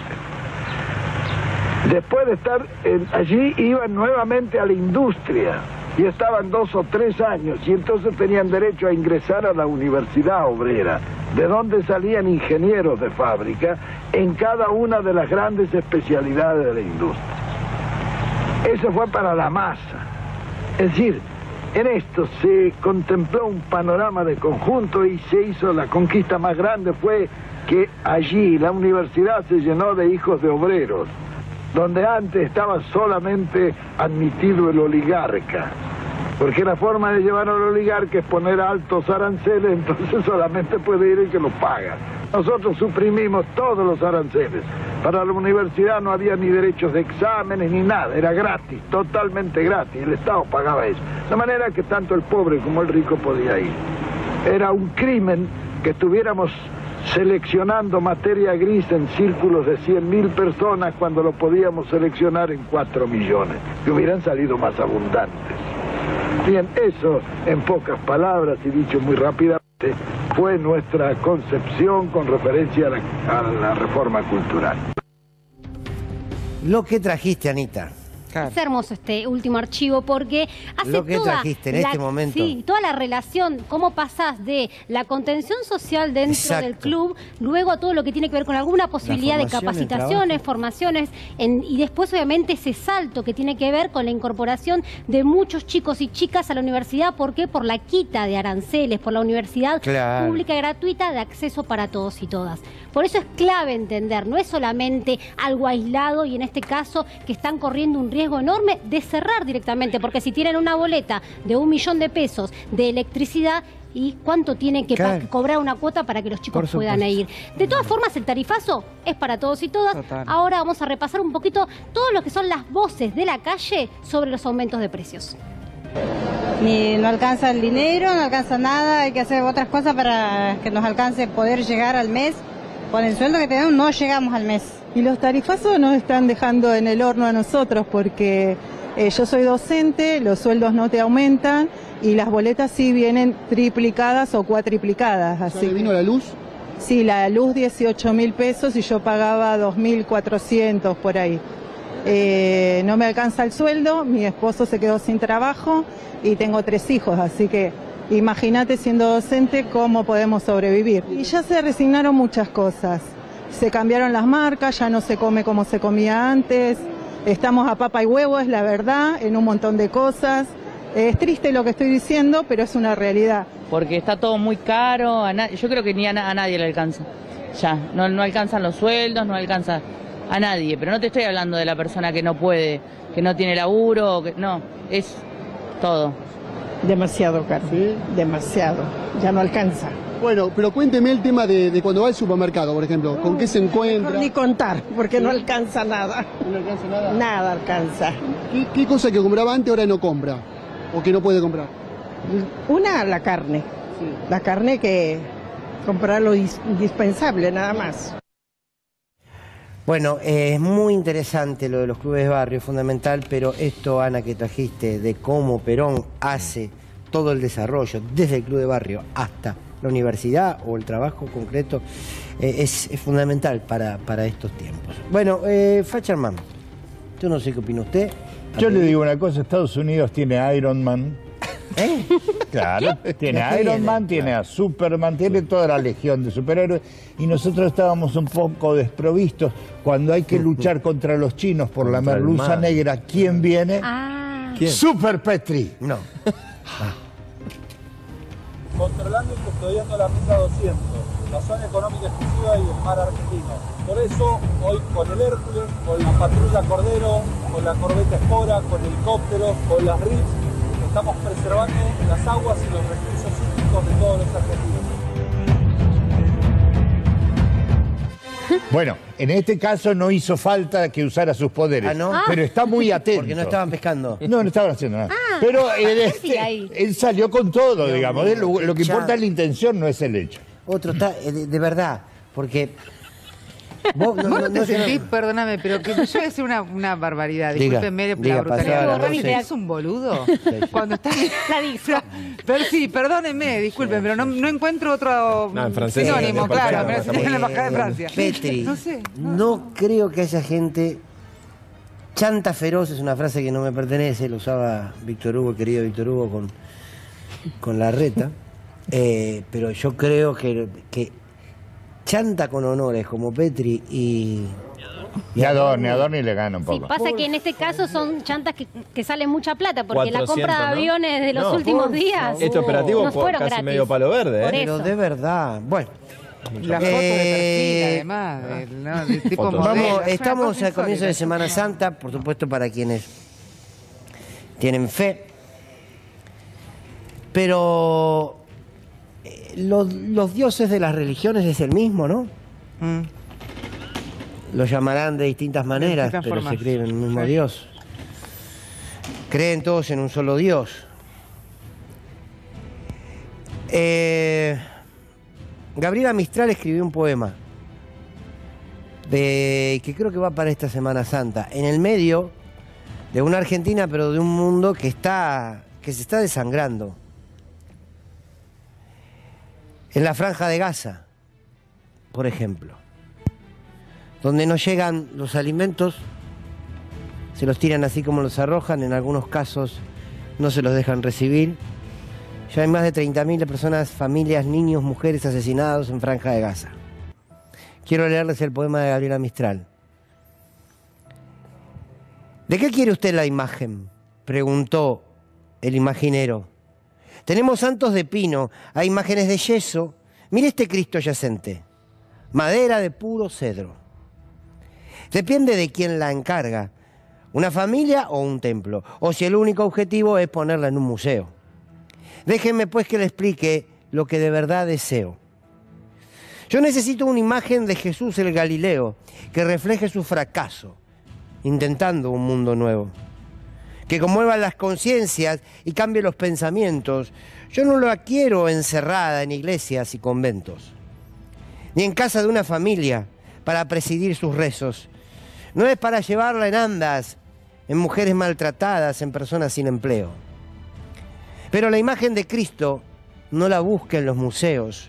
Después de estar allí, iban nuevamente a la industria y estaban 2 o 3 años y entonces tenían derecho a ingresar a la universidad obrera, de donde salían ingenieros de fábrica en cada una de las grandes especialidades de la industria. Eso fue para la masa. Es decir, en esto se contempló un panorama de conjunto y se hizo la conquista más grande, fue que allí la universidad se llenó de hijos de obreros, donde antes estaba solamente admitido el oligarca. Porque la forma de llevar al oligarca es poner altos aranceles, entonces solamente puede ir el que los paga. Nosotros suprimimos todos los aranceles. Para la universidad no había ni derechos de exámenes ni nada, era gratis, totalmente gratis, el Estado pagaba eso. De manera que tanto el pobre como el rico podía ir. Era un crimen que estuviéramos seleccionando materia gris en círculos de 100.000 personas cuando lo podíamos seleccionar en 4 millones, que hubieran salido más abundantes. Bien, eso en pocas palabras y dicho muy rápidamente fue nuestra concepción con referencia a la reforma cultural. Lo que trajiste, Anita. Es hermoso este último archivo porque hace lo que toda trajiste en este momento. Sí, toda la relación, cómo pasás de la contención social dentro del club, luego a todo lo que tiene que ver con alguna posibilidad de capacitaciones, formaciones, y después obviamente ese salto que tiene que ver con la incorporación de muchos chicos y chicas a la universidad. ¿Por qué? Por la quita de aranceles, por la universidad pública y gratuita de acceso para todos y todas. Por eso es clave entender, no es solamente algo aislado y en este caso que están corriendo un riesgo enorme de cerrar directamente, porque si tienen una boleta de 1 millón de pesos de electricidad, ¿y cuánto tiene que cobrar una cuota para que los chicos puedan ir? De todas formas, el tarifazo es para todos y todas. Ahora vamos a repasar un poquito todo lo que son las voces de la calle sobre los aumentos de precios. Ni no alcanza el dinero, no alcanza nada, hay que hacer otras cosas para que nos alcance poder llegar al mes. Con el sueldo que tenemos no llegamos al mes. Y los tarifazos nos están dejando en el horno a nosotros porque yo soy docente, los sueldos no te aumentan y las boletas sí vienen triplicadas o cuatriplicadas. Así ¿Ya vino la luz? Sí, la luz 18.000 pesos y yo pagaba 2.400 por ahí. No me alcanza el sueldo, mi esposo se quedó sin trabajo y tengo 3 hijos, así que imagínate siendo docente cómo podemos sobrevivir. Y ya se resignaron muchas cosas. Se cambiaron las marcas, ya no se come como se comía antes. Estamos a papa y huevo, es la verdad, en un montón de cosas. Es triste lo que estoy diciendo, pero es una realidad. Porque está todo muy caro, yo creo que ni a nadie le alcanza. Ya, no alcanzan los sueldos, no alcanza a nadie. Pero no te estoy hablando de la persona que no puede, que no tiene laburo, no, es todo. Demasiado caro, ¿sí? Demasiado, ya no alcanza. Bueno, pero cuénteme el tema de cuando va al supermercado, por ejemplo, ¿con qué se encuentra? Ni contar, porque no alcanza nada. ¿No alcanza nada? Nada alcanza. ¿Qué cosa que compraba antes ahora no compra? ¿O que no puede comprar? Una, la carne. Sí. La carne que comprar lo indispensable, nada más. Bueno, es muy interesante lo de los clubes de barrio, es fundamental, pero esto, Ana, que trajiste de cómo Perón hace todo el desarrollo, desde el club de barrio hasta la universidad o el trabajo concreto, es fundamental para estos tiempos. Bueno, Facherman, yo no sé qué opina usted. Yo le digo una cosa, Estados Unidos tiene a Iron Man. Claro, tiene a Iron Man, tiene a Superman, tiene toda la legión de superhéroes y nosotros estábamos un poco desprovistos. Cuando hay que luchar contra los chinos por la merluza negra, ¿quién viene? ¿Quién? Super Petri. No. Controlando y custodiando la ruta 200, la zona económica exclusiva y el mar argentino. Por eso, hoy con el Hércules, con la patrulla Cordero, con la corbeta Espora, con helicópteros, con las RIF, estamos preservando las aguas y los recursos hídricos de todos los argentinos. Bueno, en este caso no hizo falta que usara sus poderes, pero está muy atento. Porque no estaban pescando. No estaban haciendo nada. Pero él salió con todo, digamos. Lo que importa es la intención, no es el hecho. Otro está, de verdad, porque... ¿Vos no te sentís? Perdóname, pero que yo voy a decir una barbaridad. Discúlpenme la brutalidad. ¿Es un boludo? Cuando está... Pero sí, perdónenme, disculpen, pero no encuentro otro sinónimo, claro. Me lo en la embajada de Francia. Petri, no creo que haya gente... Chanta feroz es una frase que no me pertenece, lo usaba Víctor Hugo, querido Víctor Hugo, con la reta. Pero yo creo que chanta con honores como Petri y Adorni le gana un poco. Sí, pasa que en este caso son chantas que salen mucha plata, porque 400, la compra de aviones de los últimos días este operativo no fueron casi gratis. medio palo verde, Pero de verdad, bueno. La foto de perfil, además, del tipo modelo. Estamos al comienzo de Semana Santa, por supuesto, para quienes tienen fe. Pero los dioses de las religiones es el mismo, ¿no? Lo llamarán de distintas maneras, pero se creen en el mismo Dios. Creen todos en un solo Dios. Gabriela Mistral escribió un poema que creo que va para esta Semana Santa, en el medio de una Argentina, pero de un mundo que se está desangrando. En la Franja de Gaza, por ejemplo, donde no llegan los alimentos, se los tiran así como los arrojan, en algunos casos no se los dejan recibir. Ya hay más de 30.000 personas, familias, niños, mujeres asesinados en Franja de Gaza. Quiero leerles el poema de Gabriela Mistral. ¿De qué quiere usted la imagen?, preguntó el imaginero. Tenemos santos de pino, hay imágenes de yeso. Mire este Cristo yacente, madera de puro cedro. Depende de quién la encarga, una familia o un templo, o si el único objetivo es ponerla en un museo. Déjenme pues que le explique lo que de verdad deseo. Yo necesito una imagen de Jesús el Galileo que refleje su fracaso, intentando un mundo nuevo, que conmueva las conciencias y cambie los pensamientos. Yo no la quiero encerrada en iglesias y conventos, ni en casa de una familia para presidir sus rezos. No es para llevarla en andas, en mujeres maltratadas, en personas sin empleo. Pero la imagen de Cristo no la busque en los museos,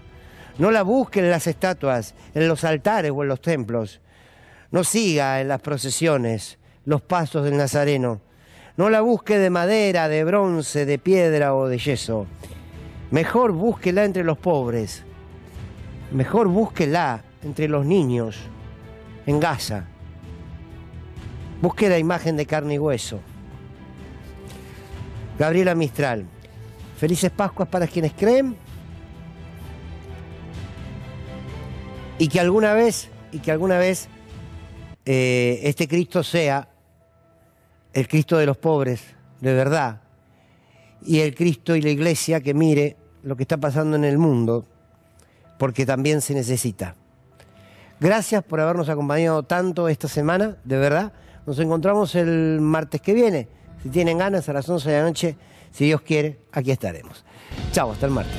no la busque en las estatuas, en los altares o en los templos. No siga en las procesiones los pasos del Nazareno. No la busque de madera, de bronce, de piedra o de yeso. Mejor búsquela entre los pobres. Mejor búsquela entre los niños, en Gaza. Busque la imagen de carne y hueso. Gabriela Mistral. Felices Pascuas para quienes creen. Y que alguna vez este Cristo sea el Cristo de los pobres, de verdad, y el Cristo y la Iglesia que mire lo que está pasando en el mundo, porque también se necesita. Gracias por habernos acompañado tanto esta semana, de verdad. Nos encontramos el martes que viene. Si tienen ganas, a las 11 de la noche, si Dios quiere, aquí estaremos. Chao, hasta el martes.